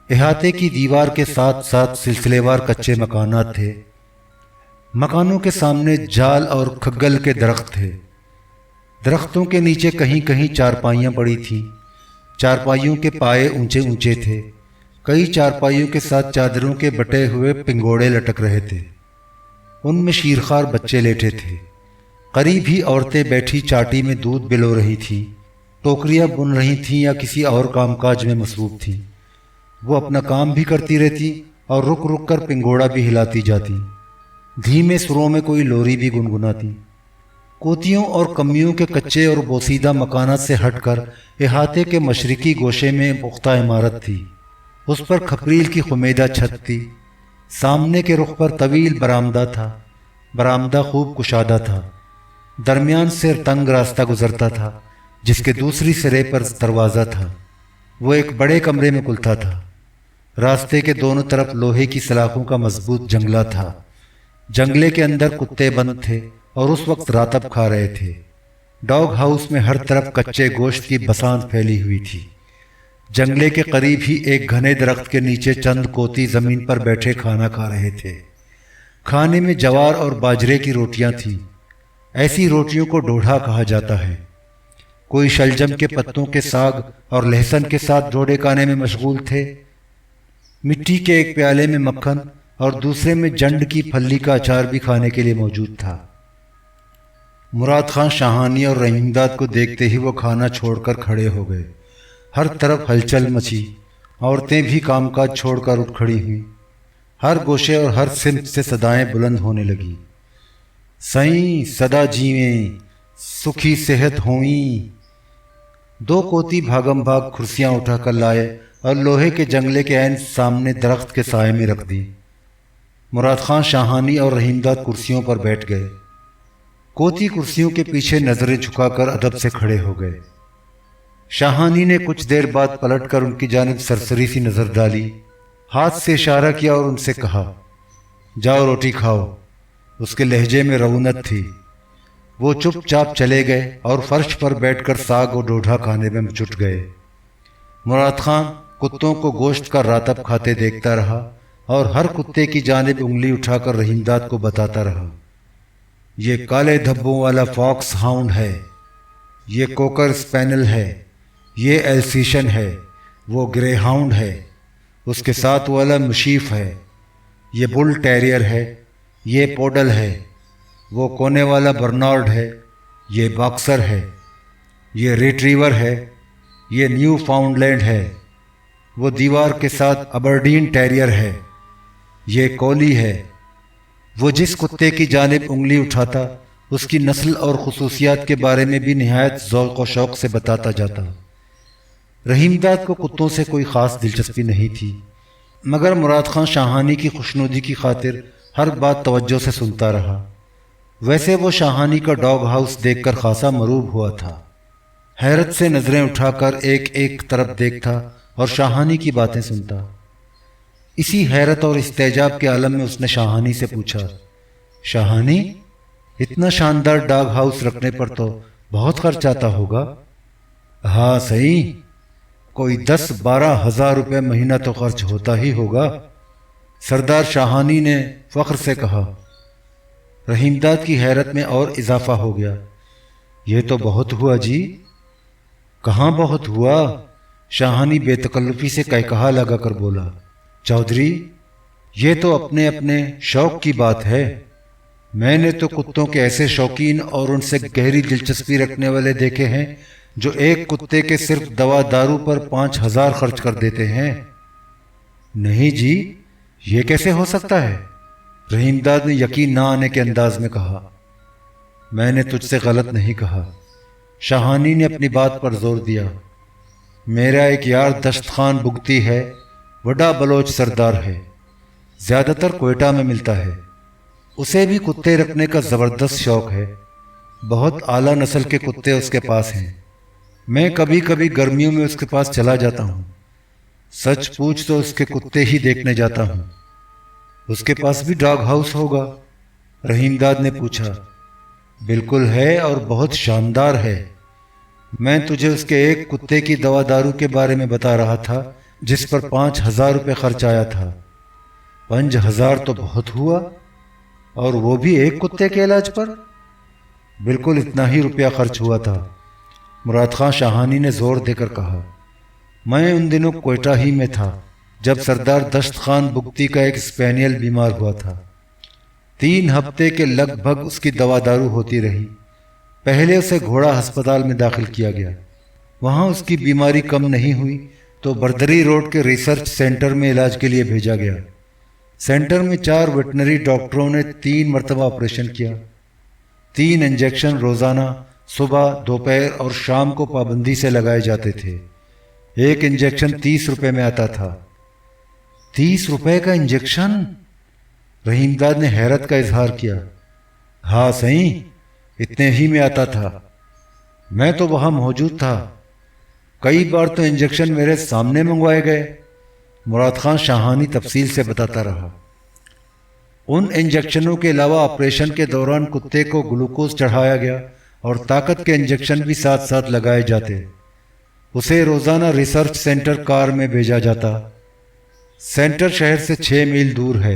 احاطے کی دیوار کے ساتھ ساتھ سلسلے وار کچے مکانات تھے۔ مکانوں کے سامنے جال اور کھگل کے درخت تھے۔ درختوں کے نیچے کہیں کہیں چارپائیاں پڑی تھیں۔ چارپائیوں کے پائے اونچے اونچے تھے۔ کئی چارپائیوں کے ساتھ چادروں کے بٹے ہوئے پنگوڑے لٹک رہے تھے۔ ان میں شیرخوار بچے لیٹے تھے۔ قریب ہی عورتیں بیٹھی چاٹی میں دودھ بلو رہی تھیں، ٹوکریاں بن رہی تھیں یا کسی اور کام کاج میں مصروف تھیں۔ وہ اپنا کام بھی کرتی رہتی اور رک رک کر پنگوڑا بھی ہلاتی جاتی، دھیمے سروں میں کوئی لوری بھی گنگناتی۔ کوتیوں اور کمیوں کے کچے اور بوسیدہ مکانات سے ہٹ کر احاطے کے مشرقی گوشے میں پختہ عمارت تھی۔ اس پر کھپریل کی خمیدہ چھت تھی۔ سامنے کے رخ پر طویل برآمدہ تھا۔ برآمدہ خوب کشادہ تھا۔ درمیان سے تنگ راستہ گزرتا تھا جس کے دوسری سرے پر دروازہ تھا۔ وہ ایک بڑے کمرے میں کھلتا تھا۔ راستے کے دونوں طرف لوہے کی سلاخوں کا مضبوط جنگلہ تھا۔ جنگلے کے اندر کتے بند تھے اور اس وقت راتب کھا رہے تھے۔ ڈاگ ہاؤس میں ہر طرف کچے گوشت کی بساند پھیلی ہوئی تھی۔ جنگلے کے قریب ہی ایک گھنے درخت کے نیچے چند کوتی زمین پر بیٹھے کھانا کھا رہے تھے۔ کھانے میں جوار اور باجرے کی روٹیاں تھیں۔ ایسی روٹیوں کو ڈوڈھا کہا جاتا ہے۔ کوئی شلجم کے پتوں کے ساگ اور لہسن کے ساتھ ڈوڈے کھانے میں مشغول تھے۔ مٹی کے ایک پیالے میں مکھن اور دوسرے میں جنڈ کی پھلی کا اچار بھی کھانے کے لیے موجود تھا۔ مراد خان شاہانی اور رحیم داد کو دیکھتے ہی وہ کھانا چھوڑ کر کھڑے ہو گئے۔ ہر طرف ہلچل مچی، عورتیں بھی کام کاج چھوڑ کر اٹھ کھڑی ہوئیں۔ ہر گوشے اور ہر سمت سے صدائیں بلند ہونے لگیں۔ سائیں صدا جیویں، سکھی صحت ہوئیں۔ دو کوتی بھاگم بھاگ کرسیاں اٹھا کر لائے اور لوہے کے جنگلے کے عین سامنے درخت کے سائے میں رکھ دیں۔ مراد خان شاہانی اور رحیم داد کرسیوں پر بیٹھ گئے۔ کوتی کرسیوں کے پیچھے نظریں جھکا کر ادب سے کھڑے ہو گئے۔ شاہانی نے کچھ دیر بعد پلٹ کر ان کی جانب سرسری سی نظر ڈالی، ہاتھ سے اشارہ کیا اور ان سے کہا، جاؤ روٹی کھاؤ۔ اس کے لہجے میں رعونت تھی۔ وہ چپ چاپ چلے گئے اور فرش پر بیٹھ کر ساگ اور ڈوڈھا کھانے میں جٹ گئے۔ مراد خان کتوں کو گوشت کا راتب کھاتے دیکھتا رہا اور ہر کتے کی جانب انگلی اٹھا کر رحیم داد کو بتاتا رہا، یہ کالے دھبوں والا فاکس ہاؤنڈ ہے، یہ کوکر اسپینل ہے، یہ ایلسیشن ہے، وہ گرے ہاؤنڈ ہے، اس کے ساتھ والا مشیف ہے، یہ بل ٹیریئر ہے، یہ پوڈل ہے، وہ کونے والا برنارڈ ہے، یہ باکسر ہے، یہ ریٹریور ہے، یہ نیو فاؤنڈ لینڈ ہے، وہ دیوار کے ساتھ ابرڈین ٹیریئر ہے، یہ کولی ہے۔ وہ جس کتے کی جانب انگلی اٹھاتا اس کی نسل اور خصوصیات کے بارے میں بھی نہایت ذوق و شوق سے بتاتا جاتا۔ رحیم داد کو کتوں سے کوئی خاص دلچسپی نہیں تھی، مگر مراد خان شاہانی کی خوشنودی کی خاطر ہر بات توجہ سے سنتا رہا۔ ویسے وہ شاہانی کا ڈاگ ہاؤس دیکھ کر خاصا مروب ہوا تھا۔ حیرت سے نظریں اٹھا کر ایک ایک طرف دیکھتا اور شاہانی کی باتیں سنتا۔ اسی حیرت اور استعجاب کے عالم میں اس نے شاہانی سے پوچھا، شاہانی، اتنا شاندار ڈاگ ہاؤس رکھنے پر تو بہت خرچ آتا ہوگا؟ ہاں صحیح، کوئی 10-12 ہزار روپے مہینہ تو خرچ ہوتا ہی ہوگا، سردار شاہانی نے فخر سے کہا۔ رحیم داد کی حیرت میں اور اضافہ ہو گیا، یہ تو بہت ہوا جی۔ کہاں بہت ہوا؟ شاہانی بے تکلفی سے کہا لگا کر بولا، چودھری، یہ تو اپنے اپنے شوق کی بات ہے۔ میں نے تو کتوں کے ایسے شوقین اور ان سے گہری دلچسپی رکھنے والے دیکھے ہیں جو ایک کتے کے صرف دوا دارو پر 5,000 خرچ کر دیتے ہیں۔ نہیں جی، یہ کیسے ہو سکتا ہے؟ رحیم داد نے یقین نہ آنے کے انداز میں کہا۔ میں نے تجھ سے غلط نہیں کہا، شاہانی نے اپنی بات پر زور دیا۔ میرا ایک یار دشت خان بگتی ہے، وڈا بلوچ سردار ہے، زیادہ تر کوئٹہ میں ملتا ہے۔ اسے بھی کتے رکھنے کا زبردست شوق ہے، بہت اعلیٰ نسل کے کتے اس کے پاس ہیں۔ میں کبھی کبھی گرمیوں میں اس کے پاس چلا جاتا ہوں، سچ پوچھ تو اس کے کتے ہی دیکھنے جاتا ہوں۔ اس کے پاس بھی ڈاگ ہاؤس ہوگا؟ رحیم داد نے پوچھا۔ بالکل ہے اور بہت شاندار ہے۔ میں تجھے اس کے ایک کتے کی دوا دارو کے بارے میں بتا رہا تھا جس پر 5,000 روپے خرچ آیا تھا۔ 5,000 تو بہت ہوا، اور وہ بھی ایک کتے کے علاج پر؟ بالکل اتنا ہی روپیہ خرچ ہوا تھا، مراد خان شاہانی نے زور دے کر کہا۔ میں ان دنوں کوئٹہ ہی میں تھا جب سردار دشت خان بگتی کا ایک اسپینیل بیمار ہوا تھا۔ 3 ہفتے کے لگ بھگ اس کی دوا دارو ہوتی رہی۔ پہلے اسے گھوڑا ہسپتال میں داخل کیا گیا، وہاں اس کی بیماری کم نہیں ہوئی تو بردری روڈ کے ریسرچ سینٹر میں علاج کے لیے بھیجا گیا۔ سینٹر میں 4 ویٹنری ڈاکٹروں نے 3 مرتبہ آپریشن کیا۔ 3 انجیکشن روزانہ صبح، دوپہر اور شام کو پابندی سے لگائے جاتے تھے۔ ایک انجیکشن 30 روپے میں آتا تھا۔ 30 روپے کا انجیکشن؟ رحیم داد نے حیرت کا اظہار کیا۔ ہاں صحیح، اتنے ہی میں آتا تھا۔ میں تو وہاں موجود تھا، کئی بار تو انجیکشن میرے سامنے منگوائے گئے، مراد خان شاہانی تفصیل سے بتاتا رہا۔ ان انجیکشنوں کے علاوہ آپریشن کے دوران کتے کو گلوکوز چڑھایا گیا اور طاقت کے انجیکشن بھی ساتھ ساتھ لگائے جاتے۔ اسے روزانہ ریسرچ سینٹر کار میں بھیجا جاتا۔ سینٹر شہر سے 6 میل دور ہے۔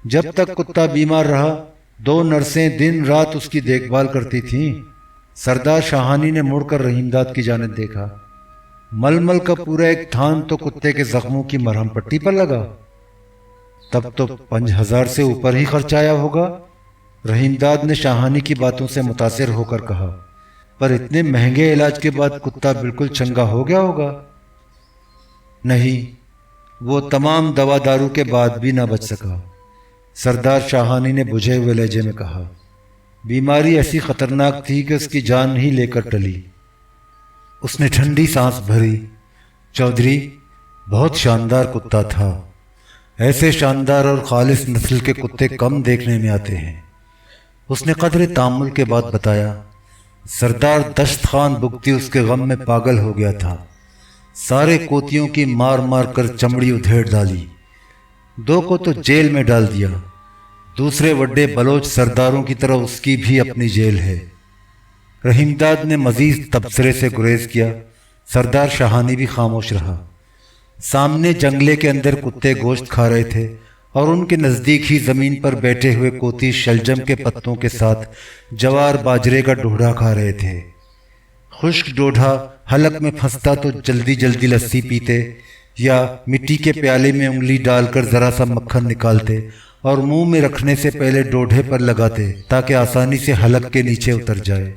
جب تک کتا بیمار رہا 2 نرسیں دن رات اس کی دیکھ بھال کرتی تھیں۔ سردار شاہانی نے مڑ کر رحیم داد کی جانب دیکھا۔ ململ کا پورا ایک تھان تو کتے کے زخموں کی مرہم پٹی پر لگا، تب تو 5,000 سے اوپر ہی خرچ آیا ہوگا۔ رحیم داد نے شاہانی کی باتوں سے متاثر ہو کر کہا، پر اتنے مہنگے علاج کے بعد کتا بالکل چنگا ہو گیا ہوگا؟ نہیں، وہ تمام دوا دارو کے بعد بھی نہ بچ سکا، سردار شاہانی نے بجھے ہوئے لہجے میں کہا۔ بیماری ایسی خطرناک تھی کہ اس کی جان ہی لے کر ٹلی۔ اس نے ٹھنڈی سانس بھری۔ چودھری، بہت شاندار کتا تھا، ایسے شاندار اور خالص نسل کے کتے کم دیکھنے میں آتے ہیں، اس نے قدر تامل کے بعد بتایا۔ سردار دشت خان بگتی اس کے غم میں پاگل ہو گیا تھا، سارے کوتیوں کی مار مار کر چمڑی ادھیڑ ڈالی، 2 کو تو جیل میں ڈال دیا، دوسرے وڈے بلوچ سرداروں کی طرح اس کی بھی اپنی جیل ہے۔ رحیم داد نے مزید تبصرے سے گریز کیا۔ سردار شاہانی بھی خاموش رہا۔ سامنے جنگلے کے اندر کتے گوشت کھا رہے تھے اور ان کے نزدیک ہی زمین پر بیٹھے ہوئے کوتی شلجم کے پتوں کے ساتھ جوار باجرے کا ڈوڈھا کھا رہے تھے۔ خشک ڈوڈھا حلق میں پھنستا تو جلدی جلدی لسی پیتے یا مٹی کے پیالے میں انگلی ڈال کر ذرا سا مکھن نکالتے اور منہ میں رکھنے سے پہلے ڈوڈھے پر لگاتے تاکہ آسانی سے حلق کے نیچے اتر جائے۔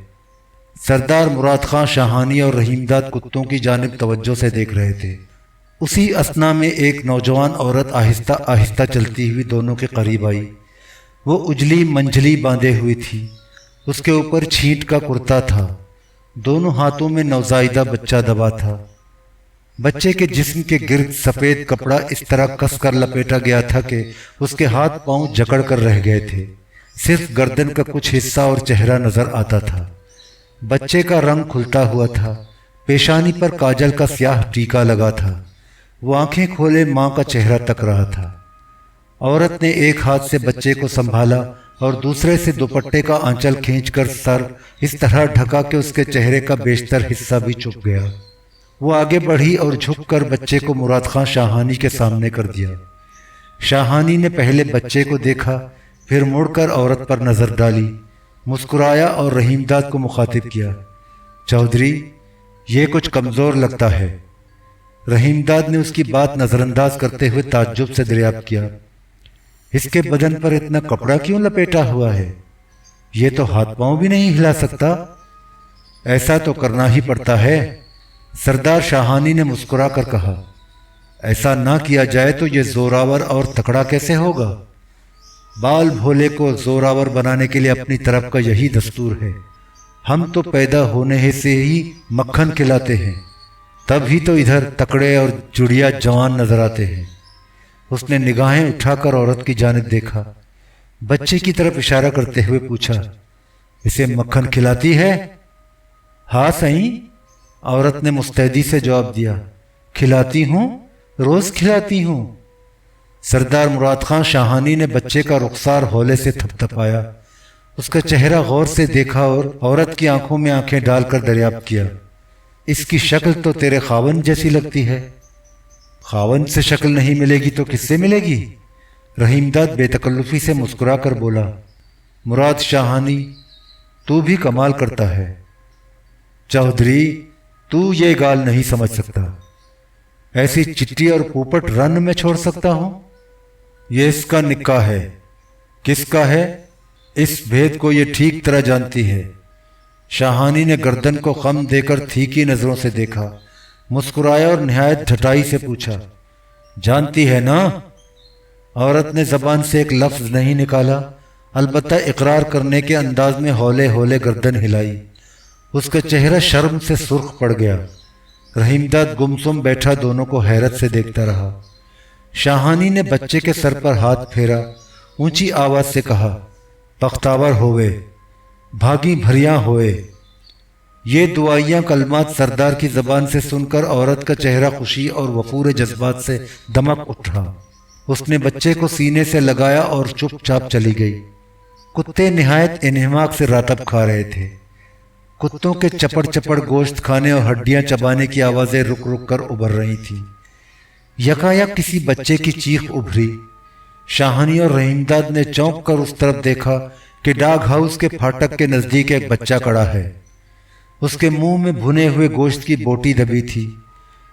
سردار مراد خان شاہانی اور رحیم داد کتوں کی جانب توجہ سے دیکھ رہے تھے۔ اسی اثنا میں ایک نوجوان عورت آہستہ آہستہ چلتی ہوئی دونوں کے قریب آئی۔ وہ اجلی منجلی باندھے ہوئی تھی، اس کے اوپر چھینٹ کا کرتا تھا، دونوں ہاتھوں میں نوزائیدہ بچہ دبا تھا۔ بچے کے جسم کے گرد سفید کپڑا اس طرح کس کر لپیٹا گیا تھا کہ اس کے ہاتھ پاؤں جکڑ کر رہ گئے تھے، صرف گردن کا کچھ حصہ اور چہرہ نظر آتا تھا۔ بچے کا رنگ کھلتا ہوا تھا، پیشانی پر کاجل کا سیاہ ٹیکا لگا تھا، وہ آنکھیں کھولے ماں کا چہرہ تک رہا تھا۔ عورت نے ایک ہاتھ سے بچے کو سنبھالا اور دوسرے سے دوپٹے کا آنچل کھینچ کر سر اس طرح ڈھکا کہ اس کے چہرے کا بیشتر حصہ بھی چھپ گیا۔ وہ آگے بڑھی اور جھک کر بچے کو مراد خان شاہانی کے سامنے کر دیا۔ شاہانی نے پہلے بچے کو دیکھا، پھر مڑ کر عورت پر نظر ڈالی، مسکرایا اور رحیم داد کو مخاطب کیا، چودھری یہ کچھ کمزور لگتا ہے۔ رحیم داد نے اس کی بات نظر انداز کرتے ہوئے تعجب سے دریافت کیا، اس کے بدن پر اتنا کپڑا کیوں لپیٹا ہوا ہے؟ یہ تو ہاتھ پاؤں بھی نہیں ہلا سکتا۔ ایسا تو کرنا ہی پڑتا ہے، سردار شاہانی نے مسکرا کر کہا، ایسا نہ کیا جائے تو یہ زوراور اور تکڑا کیسے ہوگا؟ بال بھولے کو زوراور بنانے کے لیے اپنی طرف کا یہی دستور ہے، ہم تو پیدا ہونے سے ہی مکھن کھلاتے ہیں، تب ہی تو ادھر تکڑے اور جڑیا جوان نظر آتے ہیں۔ اس نے نگاہیں اٹھا کر عورت کی جانب دیکھا، بچے کی طرف اشارہ کرتے ہوئے پوچھا، اسے مکھن کھلاتی ہے؟ ہاں صحیح، عورت نے مستعدی سے جواب دیا، کھلاتی ہوں، روز کھلاتی ہوں۔ سردار مراد خان شاہانی نے بچے کا رخسار ہولے سے تھپ تھپایا، اس کا چہرہ غور سے دیکھا اور عورت کی آنکھوں میں آنکھیں ڈال کر دریافت کیا، اس کی شکل تو تیرے خاوند جیسی لگتی ہے۔ خاوند سے شکل نہیں ملے گی تو کس سے ملے گی؟ رحیم داد بے تکلفی سے مسکرا کر بولا، مراد شاہانی تو بھی کمال کرتا ہے، چودھری تو یہ گال نہیں سمجھ سکتا، ایسی چٹی اور پوپٹ رن میں چھوڑ سکتا ہوں؟ یہ اس کا نکاح ہے۔ کس کا ہے؟ اس بھید کو یہ ٹھیک طرح جانتی ہے۔ شاہانی نے گردن کو خم دے کر تھیکی نظروں سے دیکھا، مسکرایا اور نہایت ڈھٹائی سے پوچھا، جانتی ہے نا؟ عورت نے زبان سے ایک لفظ نہیں نکالا، البتہ اقرار کرنے کے انداز میں ہولے ہولے گردن ہلائی۔ اس کا چہرہ شرم سے سرخ پڑ گیا۔ رحیم داد گمسم بیٹھا دونوں کو حیرت سے دیکھتا رہا۔ شاہانی نے بچے کے سر پر ہاتھ پھیرا، اونچی آواز سے کہا، بختاور ہوئے، بھاگی بھریاں ہوئے۔ یہ دعائیاں کلمات سردار کی زبان سے سن کر عورت کا چہرہ خوشی اور وفور جذبات سے دمک اٹھا۔ اس نے بچے کو سینے سے لگایا اور چپ چاپ چلی گئی۔ کتے نہایت انہماک سے راتب کھا رہے تھے۔ کتوں کے چپڑ چپڑ گوشت کھانے اور ہڈیاں چبانے کی آوازیں رک رک کر ابھر رہی تھیں۔ یکایک کسی بچے کی چیخ ابھری۔ شاہانی اور رحیم داد نے چونک کر اس طرف دیکھا کہ ڈاگ ہاؤس کے پھاٹک کے نزدیک ایک بچہ کڑا ہے۔ اس کے منہ میں بھنے ہوئے گوشت کی بوٹی دبی تھی۔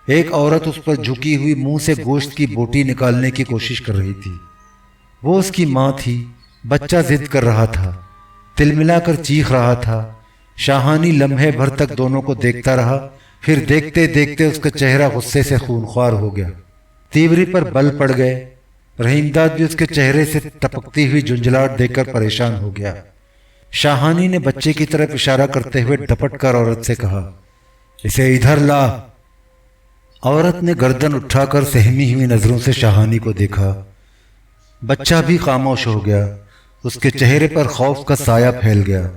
ایک عورت اس پر جھکی ہوئی منہ سے گوشت کی بوٹی نکالنے کی کوشش کر رہی تھی۔ وہ اس کی ماں تھی۔ بچہ ضد کر رہا تھا، تلملا کر چیخ رہا تھا۔ شاہانی لمحے بھر تک دونوں کو دیکھتا رہا، پھر دیکھتے دیکھتے اس کا چہرہ غصے سے خونخوار ہو گیا۔ تیوری پر بل پڑ گئے۔ رحیم داد بھی اس کے چہرے سے ٹپکتی ہوئی جھنجھلاہٹ دیکھ کر پریشان ہو گیا۔ شاہانی نے بچے کی طرف اشارہ کرتے ہوئے ڈپٹ کر عورت سے کہا، اسے ادھر لا۔ عورت نے گردن اٹھا کر سہمی ہوئی نظروں سے شاہانی کو دیکھا۔ بچہ بھی خاموش ہو گیا۔ اس کے چہرے پر خوف کا سایہ پھیل گیا۔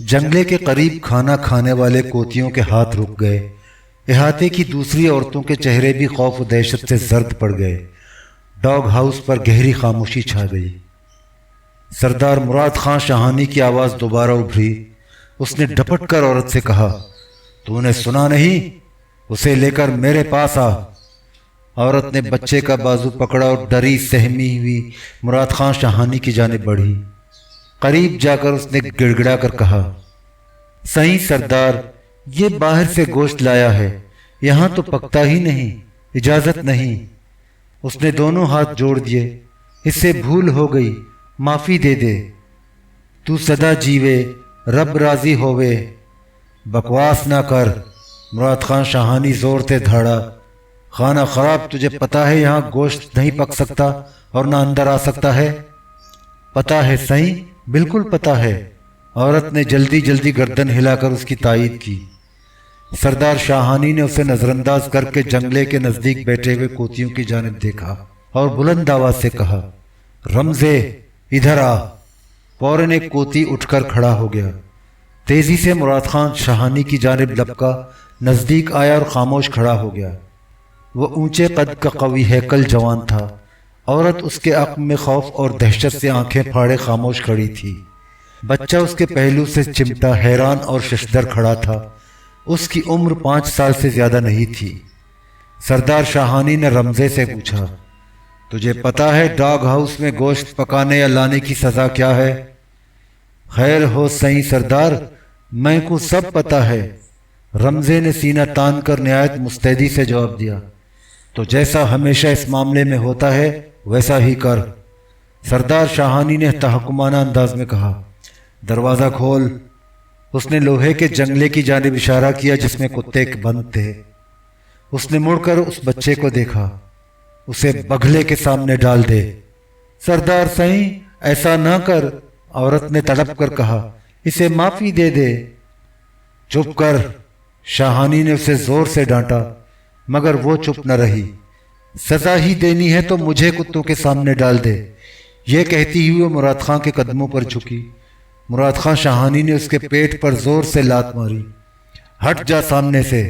جنگلے کے قریب کھانا کھانے والے کوتیوں کے ہاتھ رک گئے۔ احاطے کی دوسری عورتوں کے چہرے بھی خوف و دہشت سے زرد پڑ گئے۔ ڈاگ ہاؤس پر گہری خاموشی چھا گئی۔ سردار مراد خان شاہانی کی آواز دوبارہ ابھری۔ اس نے ڈپٹ کر عورت سے کہا، تو نے سنا نہیں؟ اسے لے کر میرے پاس آ۔ عورت نے بچے کا بازو پکڑا اور ڈری سہمی ہوئی مراد خان شاہانی کی جانب بڑھی۔ قریب جا کر اس نے گڑگڑا کر کہا، صحیح سردار، یہ باہر سے گوشت لایا ہے، یہاں تو پکتا ہی نہیں، اجازت نہیں۔ اس نے دونوں ہاتھ جوڑ دیے۔ اس سے بھول ہو گئی، معافی دے دے۔ تو سدا جیوے، رب راضی ہووے۔ بکواس نہ کر۔ مراد خان شاہانی زور سے دھاڑا، خانہ خراب، تجھے پتا ہے یہاں گوشت نہیں پک سکتا اور نہ اندر آ سکتا ہے؟ پتا ہے صحیح، بالکل پتا ہے۔ عورت نے جلدی جلدی گردن ہلا کر اس کی تائید کی۔ سردار شاہانی نے اسے نظر انداز کر کے جنگلے کے نزدیک بیٹھے ہوئے کوتیوں کی جانب دیکھا اور بلند آواز سے کہا، رمزے ادھر آ۔ فوراً ایک کوتی اٹھ کر کھڑا ہو گیا۔ تیزی سے مراد خان شاہانی کی جانب لپکا، نزدیک آیا اور خاموش کھڑا ہو گیا۔ وہ اونچے قد کا قوی ہیکل جوان تھا۔ عورت اس کے عقل میں خوف اور دہشت سے آنکھیں پھاڑے خاموش کھڑی تھی۔ بچہ اس کے پہلو سے چمٹا حیران اور ششدر کھڑا تھا۔ اس کی عمر 5 سال سے زیادہ نہیں تھی۔ سردار شاہانی نے رمزے سے پوچھا، تجھے پتا ہے ڈاگ ہاؤس میں گوشت پکانے یا لانے کی سزا کیا ہے؟ خیر ہو صحیح سردار، میں کو سب پتا ہے۔ رمزے نے سینہ تان کر نہایت مستعدی سے جواب دیا، تو جیسا ہمیشہ اس معاملے میں ہوتا ہے ویسا ہی کر۔ سردار شاہانی نے تحکمانہ انداز میں کہا، دروازہ کھول۔ اس نے لوہے کے جنگلے کی جانب اشارہ کیا جس میں کتے بند تھے۔ اس نے مڑ کر اس بچے کو دیکھا، اسے بگھلے کے سامنے ڈال دے۔ سردار صحیح، ایسا نہ کر، عورت نے تڑپ کر کہا، اسے معافی دے دے۔ چپ کر، شاہانی نے اسے زور سے ڈانٹا، مگر وہ چپ نہ رہی۔ سزا ہی دینی ہے تو مجھے کتوں کے سامنے ڈال دے۔ یہ کہتی ہوئی وہ مراد خان کے قدموں پر جھکی۔ مراد خان شاہانی نے اس کے پیٹ پر زور سے لات ماری۔ ہٹ جا سامنے سے۔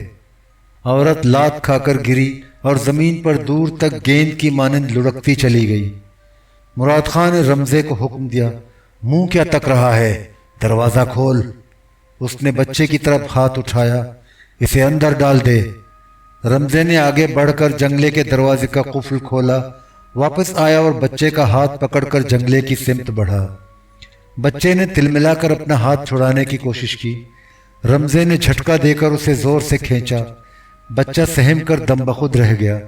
عورت لات کھا کر گری اور زمین پر دور تک گیند کی مانند لڑکتی چلی گئی۔ مراد خان نے رمزے کو حکم دیا، منہ کیا تک رہا ہے، دروازہ کھول۔ اس نے بچے کی طرف ہاتھ اٹھایا، اسے اندر ڈال دے۔ رمزے نے آگے بڑھ کر جنگلے کے دروازے کا قفل کھولا، واپس آیا اور بچے کا ہاتھ پکڑ کر جنگلے کی سمت بڑھا۔ بچے نے تلملا کر اپنا ہاتھ چھڑانے کی کوشش کی۔ رمزے نے جھٹکا دے کر اسے زور سے کھینچا۔ بچہ سہم کر دم بخود رہ گیا۔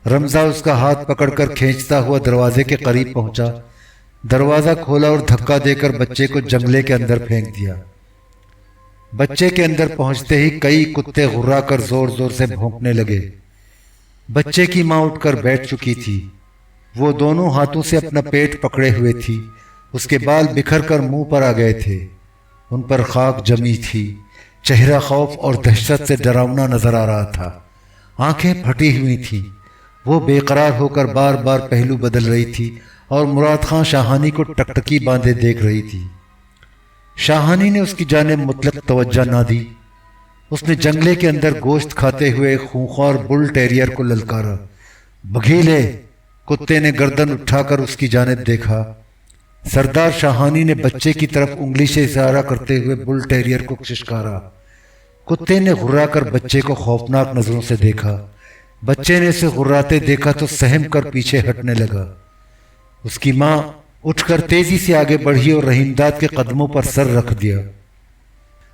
رمزہ اس کا ہاتھ پکڑ کر کھینچتا ہوا دروازے کے قریب پہنچا۔ دروازہ کھولا اور دھکا دے کر بچے کو جنگلے کے اندر پھینک دیا۔ بچے کے اندر پہنچتے ہی کئی کتے غرا کر زور زور سے بھونکنے لگے۔ بچے کی ماں اٹھ کر بیٹھ چکی تھی۔ وہ دونوں ہاتھوں سے اپنا پیٹ پکڑے ہوئے تھی۔ اس کے بال بکھر کر منہ پر آ گئے تھے۔ ان پر خاک جمی تھی۔ چہرہ خوف اور دہشت سے ڈراؤنا نظر آ رہا تھا۔ آنکھیں پھٹی ہوئی تھیں۔ وہ بے قرار ہو کر بار بار پہلو بدل رہی تھی اور مراد خان شاہانی کو ٹکٹکی باندھے دیکھ رہی تھی۔ شاہانی نے اس کی جانب مطلق توجہ نہ دی۔ اس نے جنگلے کے اندر گوشت کھاتے ہوئے خونخوار بل ٹیریئر کو للکارا۔ بگھیلے! کتے نے گردن اٹھا کر اس کی جانب دیکھا۔ سردار شاہانی نے بچے کی طرف انگلی سے اشارہ کرتے ہوئے بل ٹیریئر کو کھشکارا۔ کتے نے غرا کر بچے کو خوفناک نظروں سے دیکھا۔ بچے نے اسے غراتے دیکھا تو سہم کر پیچھے ہٹنے لگا۔ اس کی ماں اٹھ کر تیزی سے آگے بڑھی اور رحیم داد کے قدموں پر سر رکھ دیا۔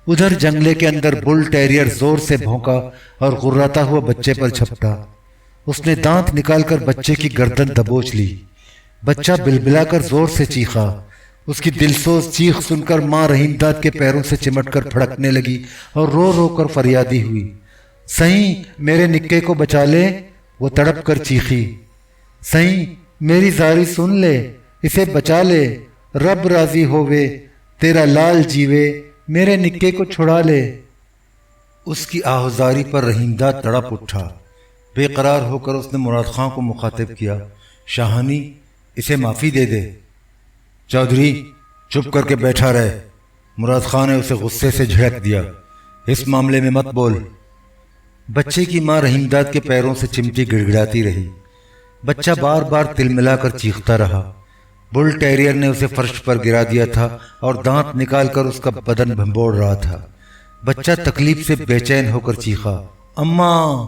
ادھر جنگلے کے اندر بل ٹیریئر زور سے بھونکا اور غراتا ہوا بچے پر جھپٹا۔ اس نے دانت نکال کر بچے کی گردن دبوچ لی۔ بچہ بلبلا کر زور سے چیخا۔ اس کی دلسوز چیخ سن کر ماں رحیم داد کے پیروں سے چمٹ کر پھڑکنے لگی اور رو رو کر فریادی ہوئی، سئیں میرے نکے کو بچا لے۔ وہ تڑپ کر چیخی، سئیں میری زاری سن لے، اسے بچا لے، رب راضی ہووے، تیرا لال جیوے، میرے نکے کو چھڑا لے۔ اس کی آہوزاری پر رحیم داد تڑپ اٹھا۔ بے قرار ہو کر اس نے مراد خان کو مخاطب کیا، شاہانی اسے معافی دے دے۔ چودھری چپ کر کے بیٹھا رہے۔ مراد خان نے اسے غصے سے جھڑک دیا، اس معاملے میں مت بول۔ بچے کی ماں رحیم داد کے پیروں سے چمٹی گڑ گڑاتی رہی۔ بچہ بار بار تلملا کر چیختا رہا۔ بل ٹیریئر نے اسے فرش پر گرا دیا تھا اور دانت نکال کر اس کا بدن بھنبوڑ رہا تھا۔ بچہ تکلیف سے بے چین ہو کر چیخا، اماں۔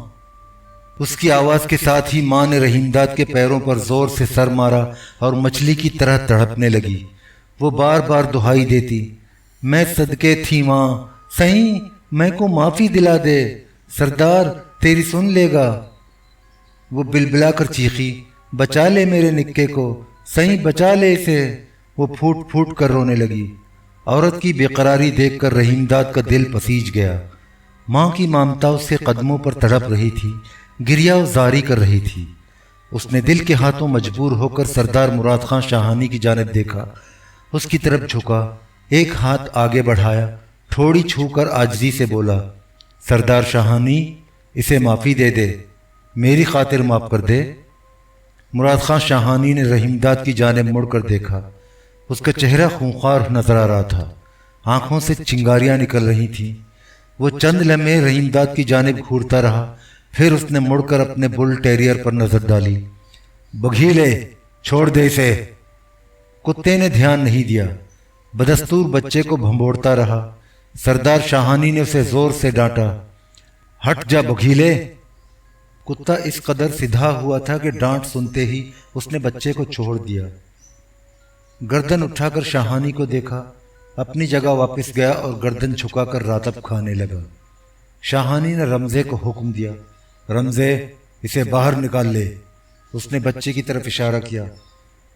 اس کی آواز کے ساتھ ہی ماں نے رحیم داد کے پیروں پر زور سے سر مارا اور مچھلی کی طرح تڑپنے لگی۔ وہ بار بار دہائی دیتی، میں صدقے تھی ماں، سئیں میں کو معافی دلا دے، سردار تیری سن لے گا۔ وہ بلبلا کر چیخی، بچا لے میرے نکے کو، سئیں بچا لے اسے۔ وہ پھوٹ پھوٹ کر رونے لگی۔ عورت کی بے قراری دیکھ کر رحیم داد کا دل پسیج گیا۔ ماں کی ممتا اس کے قدموں پر تڑپ رہی تھی، گریہ و زاری کر رہی تھی۔ اس نے دل کے ہاتھوں مجبور ہو کر سردار مراد خان شاہانی کی جانب دیکھا، اس کی طرف جھکا، ایک ہاتھ آگے بڑھایا، تھوڑی چھو کر عاجزی سے بولا، سردار شاہانی اسے معافی دے دے، میری خاطر معاف کر دے۔ مراد خان شاہانی نے رحیم داد کی جانب مڑ کر دیکھا۔ اس کا چہرہ خونخوار نظر آ رہا تھا، آنکھوں سے چنگاریاں نکل رہی تھیں۔ وہ چند لمحے رحیم داد کی جانب گھورتا رہا، پھر اس نے مڑ کر اپنے بل ٹیریئر پر نظر ڈالی، بگھیلے چھوڑ دے اسے۔ کتے نے دھیان نہیں دیا، بدستور بچے کو بھنبوڑتا رہا۔ سردار شاہانی نے اسے زور سے ڈانٹا، ہٹ جا بگھیلے۔ کتا اس قدر سدھا ہوا تھا کہ ڈانٹ سنتے ہی اس نے بچے کو چھوڑ دیا۔ گردن اٹھا کر شاہانی کو دیکھا، اپنی جگہ واپس گیا اور گردن جھکا کر راتب کھانے لگا۔ شاہانی نے رمزے کو حکم دیا، رمزے اسے باہر نکال لے۔ اس نے بچے کی طرف اشارہ کیا،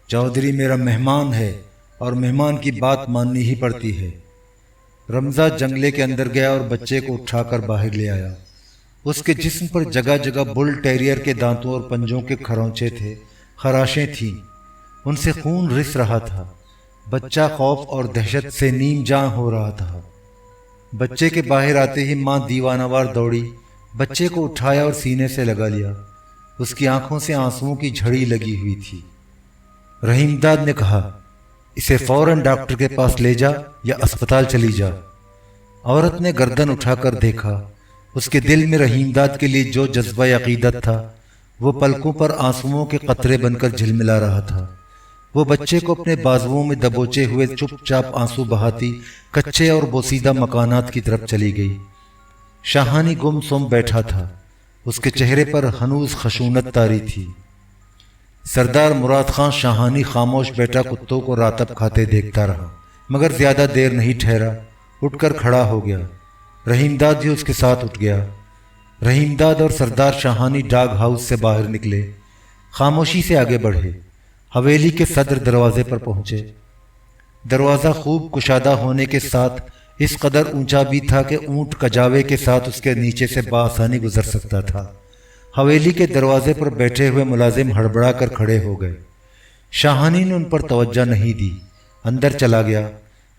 چودھری میرا مہمان ہے اور مہمان کی بات ماننی ہی پڑتی ہے۔ رمزہ جنگلے کے اندر گیا اور بچے کو اٹھا کر باہر لے آیا۔ اس کے جسم پر جگہ جگہ بل ٹیریئر کے دانتوں اور پنجوں کے کھرونچے تھے، خراشیں تھیں، ان سے خون رس رہا تھا۔ بچہ خوف اور دہشت سے نیم جاں ہو رہا تھا۔ بچے کے باہر آتے ہی ماں دیوانہ وار دوڑی، بچے کو اٹھایا اور سینے سے لگا لیا۔ اس کی آنکھوں سے آنسوؤں کی جھڑی لگی ہوئی تھی۔ رحیم داد نے کہا، اسے فوراً ڈاکٹر کے پاس لے جا یا اسپتال چلی جا۔ عورت نے گردن اٹھا کر دیکھا۔ اس کے دل میں رحیم داد کے لیے جو جذبہ عقیدت تھا وہ پلکوں پر آنسوؤں کے قطرے بن کر جھلملا رہا تھا۔ وہ بچے کو اپنے بازوؤں میں دبوچے ہوئے چپ چاپ آنسو بہاتی کچے اور بوسیدہ مکانات کی طرف چلی گئی۔ شاہانی گم سم بیٹھا تھا، اس کے چہرے پر ہنوز خشونت طاری تھی۔ سردار مراد خان شاہانی خاموش بیٹا کتوں کو راتب کھاتے دیکھتا رہا، مگر زیادہ دیر نہیں ٹھہرا، اٹھ کر کھڑا ہو گیا۔ رحیم داد بھی اس کے ساتھ اٹھ گیا۔ رحیم داد اور سردار شاہانی ڈاگ ہاؤس سے باہر نکلے، خاموشی سے آگے بڑھے، حویلی کے صدر دروازے پر پہنچے۔ دروازہ خوب کشادہ ہونے کے ساتھ اس قدر اونچا بھی تھا کہ اونٹ کجاوے کے ساتھ اس کے نیچے سے بآسانی گزر سکتا تھا۔ حویلی کے دروازے پر بیٹھے ہوئے ملازم ہڑبڑا کر کھڑے ہو گئے۔ شاہانی نے ان پر توجہ نہیں دی، اندر چلا گیا۔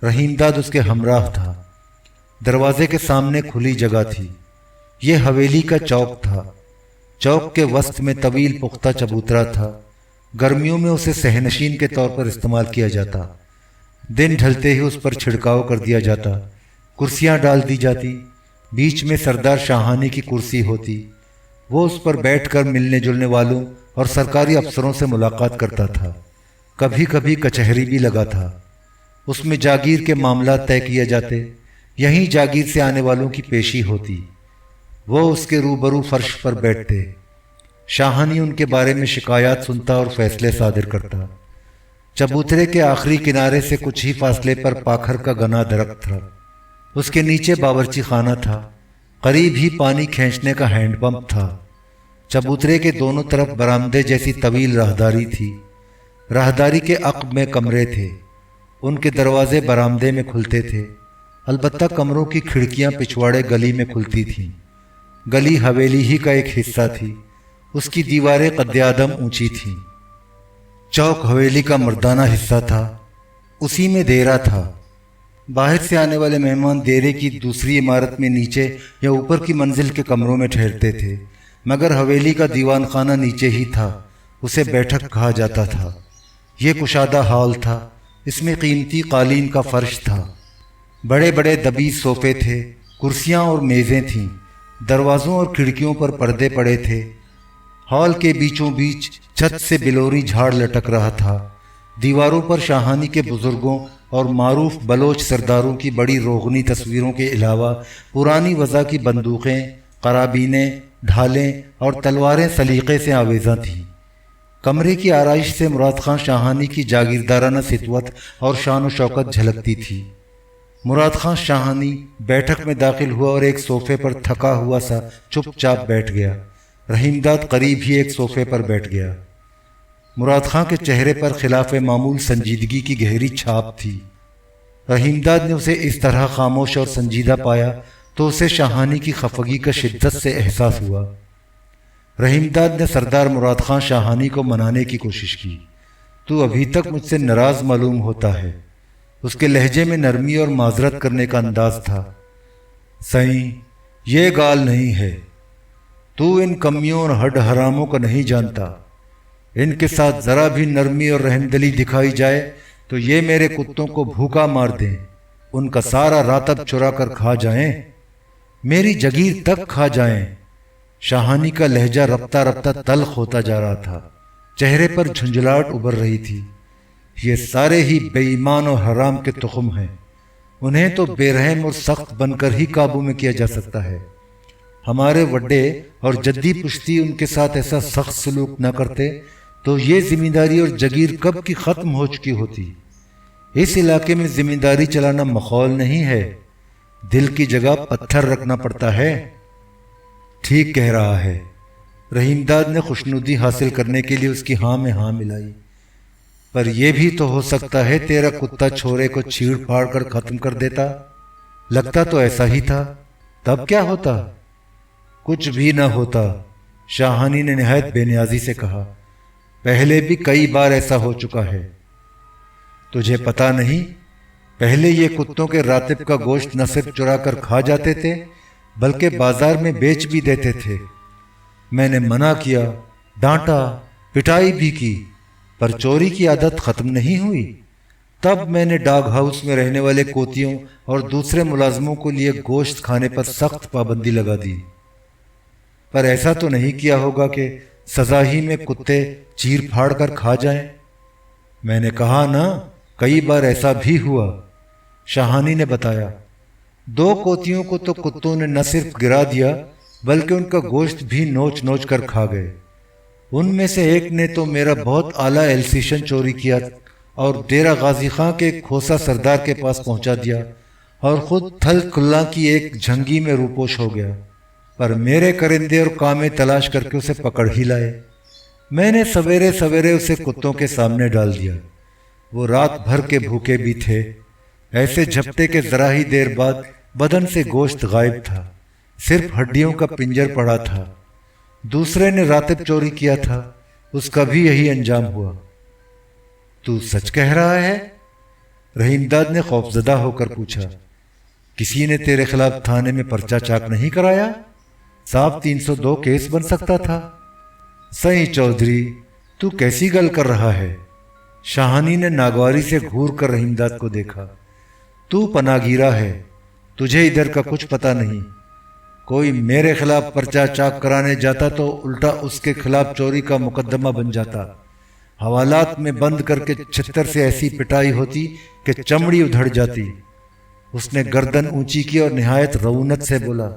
رحیم داد اس کے ہمراہ تھا۔ دروازے کے سامنے کھلی جگہ تھی۔ یہ حویلی کا چوک تھا۔ چوک کے وسط میں طویل پختہ چبوترا تھا۔ گرمیوں میں اسے صحنشین کے طور پر استعمال کیا جاتا، دن ڈھلتے ہی اس پر چھڑکاؤ کر دیا جاتا، کرسیاں ڈال دی جاتی، بیچ میں سردار شاہانی کی کرسی ہوتی۔ وہ اس پر بیٹھ کر ملنے جلنے والوں اور سرکاری افسروں سے ملاقات کرتا تھا۔ کبھی کبھی کچہری بھی لگا تھا، اس میں جاگیر کے معاملات طے کیے جاتے، یہیں جاگیر سے آنے والوں کی پیشی ہوتی۔ وہ اس کے روبرو فرش پر بیٹھتے، شاہانی ان کے بارے میں شکایات سنتا اور فیصلے صادر کرتا۔ چبوترے کے آخری کنارے سے کچھ ہی فاصلے پر پاکھر کا گنا درخت تھا، اس کے نیچے باورچی خانہ تھا، قریب ہی پانی کھینچنے کا ہینڈ پمپ تھا۔ چبوترے کے دونوں طرف برآمدے جیسی طویل راہداری تھی۔ راہداری کے عقب میں کمرے تھے، ان کے دروازے برآمدے میں کھلتے تھے، البتہ کمروں کی کھڑکیاں پچھواڑے گلی میں کھلتی تھیں۔ گلی حویلی ہی کا ایک حصہ تھی، اس کی دیواریں قد آدم اونچی تھیں۔ چوک حویلی کا مردانہ حصہ تھا، اسی میں دیرہ تھا۔ باہر سے آنے والے مہمان دیرے کی دوسری عمارت میں نیچے یا اوپر کی منزل کے کمروں میں ٹھہرتے تھے، مگر حویلی کا دیوان خانہ نیچے ہی تھا، اسے بیٹھک کہا جاتا تھا۔ یہ کشادہ ہال تھا، اس میں قیمتی قالین کا فرش تھا، بڑے بڑے دبیز صوفے تھے، کرسیاں اور میزیں تھیں، دروازوں اور کھڑکیوں پر پردے پڑے تھے۔ ہال کے بیچوں بیچ چھت سے بلوری جھاڑ لٹک رہا تھا۔ دیواروں پر شاہانی کے بزرگوں اور معروف بلوچ سرداروں کی بڑی روغنی تصویروں کے علاوہ پرانی وضع کی بندوقیں، قرابینیں، ڈھالیں اور تلواریں سلیقے سے آویزاں تھیں۔ کمرے کی آرائش سے مراد خان شاہانی کی جاگیردارانہ سطوت اور شان و شوکت جھلکتی تھی۔ مراد خان شاہانی بیٹھک میں داخل ہوا اور ایک صوفے پر تھکا ہوا سا چپ چاپ بیٹھ گیا۔ رحیم داد قریب ہی ایک صوفے پر بیٹھ گیا۔ مراد خان کے چہرے پر خلاف معمول سنجیدگی کی گہری چھاپ تھی۔ رحیم داد نے اسے اس طرح خاموش اور سنجیدہ پایا تو اسے شاہانی کی خفگی کا شدت سے احساس ہوا۔ رحیم داد نے سردار مراد خان شاہانی کو منانے کی کوشش کی۔ تو ابھی تک مجھ سے ناراض معلوم ہوتا ہے۔ اس کے لہجے میں نرمی اور معذرت کرنے کا انداز تھا۔ سائیں، یہ گال نہیں ہے، تو ان کمیوں اور ہڈ حراموں کو نہیں جانتا۔ ان کے ساتھ ذرا بھی نرمی اور رحمدلی دکھائی جائے تو یہ میرے کتوں کو بھوکا مار دیں، ان کا سارا راتب چرا کر کھا جائیں، میری جگیر تک کھا جائیں۔ شاہانی کا لہجہ رفتہ رفتہ تلخ ہوتا جا رہا تھا، چہرے پر جھنجھلاہٹ ابھر رہی تھی۔ یہ سارے ہی بے ایمان اور حرام کے تخم ہیں، انہیں تو بے رحم اور سخت بن کر ہی قابو میں کیا جا سکتا ہے۔ ہمارے وڈے اور جدی پشتی ان کے ساتھ ایسا سخت سلوک نہ کرتے تو یہ ذمہ داری اور جگیر کب کی ختم ہو چکی ہوتی۔ اس علاقے میں ذمہ داری چلانا مخول نہیں ہے، دل کی جگہ پتھر رکھنا پڑتا ہے۔ ٹھیک کہہ رہا ہے۔ رحیم داد نے خوشنودی حاصل کرنے کے لیے اس کی ہاں میں ہاں ملائی۔ پر یہ بھی تو ہو سکتا ہے تیرا کتا چھورے کو چھیڑ پھاڑ کر ختم کر دیتا۔ لگتا تو ایسا ہی تھا، تب کیا ہوتا؟ کچھ بھی نہ ہوتا، شاہانی نے نہایت بے نیازی سے کہا۔ پہلے بھی کئی بار ایسا ہو چکا ہے۔ تجھے پتا نہیں، پہلے یہ کتوں کے راتب کا گوشت نہ صرف چرا کر کھا جاتے تھے بلکہ بازار میں بیچ بھی دیتے تھے۔ میں نے منع کیا، ڈانٹا، پٹائی بھی کی، پر چوری کی عادت ختم نہیں ہوئی۔ تب میں نے ڈاگ ہاؤس میں رہنے والے کوتیوں اور دوسرے ملازموں کو لیے گوشت کھانے پر سخت پابندی لگا دی۔ پر ایسا تو نہیں کیا ہوگا کہ سزا ہی میں کتے چیر پھاڑ کر کھا جائیں؟ میں نے کہا نا، کئی بار ایسا بھی ہوا، شاہانی نے بتایا۔ 2 کوتیوں کو تو کتوں نے نہ صرف گرا دیا بلکہ ان کا گوشت بھی نوچ نوچ کر کھا گئے۔ ان میں سے ایک نے تو میرا بہت اعلیٰ ایلسیشن چوری کیا اور ڈیرہ غازی خاں کے کھوسا سردار کے پاس پہنچا دیا اور خود تھل کھلا کی ایک جھنگی میں روپوش ہو گیا۔ پر میرے کرندے اور کامے تلاش کر کے اسے پکڑ ہی لائے۔ میں نے سویرے سویرے اسے کتوں کے سامنے ڈال دیا۔ وہ رات بھر کے بھوکے بھی تھے۔ ایسے جھپٹے کے ذرا ہی دیر بعد بدن سے گوشت غائب تھا، صرف ہڈیوں کا پنجر پڑا تھا۔ دوسرے نے راتب چوری کیا تھا، اس کا بھی یہی انجام ہوا۔ تو سچ کہہ رہا ہے؟ رحیم داد نے خوفزدہ ہو کر پوچھا۔ کسی نے تیرے خلاف تھانے میں پرچہ چاک نہیں کرایا؟ صاحب 302 کیس بن سکتا تھا۔ سائیں چودھری، تو کیسی گل کر رہا ہے؟ شاہانی نے ناگواری سے گھور کر رحیم داد کو دیکھا۔ تو پناہ گیرا ہے، تجھے ادھر کا کچھ پتہ نہیں۔ کوئی میرے خلاف پرچہ چاک کرانے جاتا تو الٹا اس کے خلاف چوری کا مقدمہ بن جاتا، حوالات میں بند کر کے چھتر سے ایسی پٹائی ہوتی کہ چمڑی ادھڑ جاتی۔ اس نے گردن اونچی کی اور نہایت رعونت سے بولا،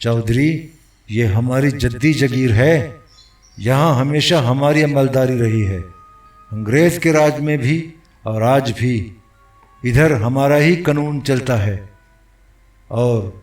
چودھری، یہ ہماری جدی جگیر ہے، یہاں ہمیشہ ہماری عملداری رہی ہے، انگریز کے راج میں بھی اور آج بھی ادھر ہمارا ہی قانون چلتا ہے۔ اور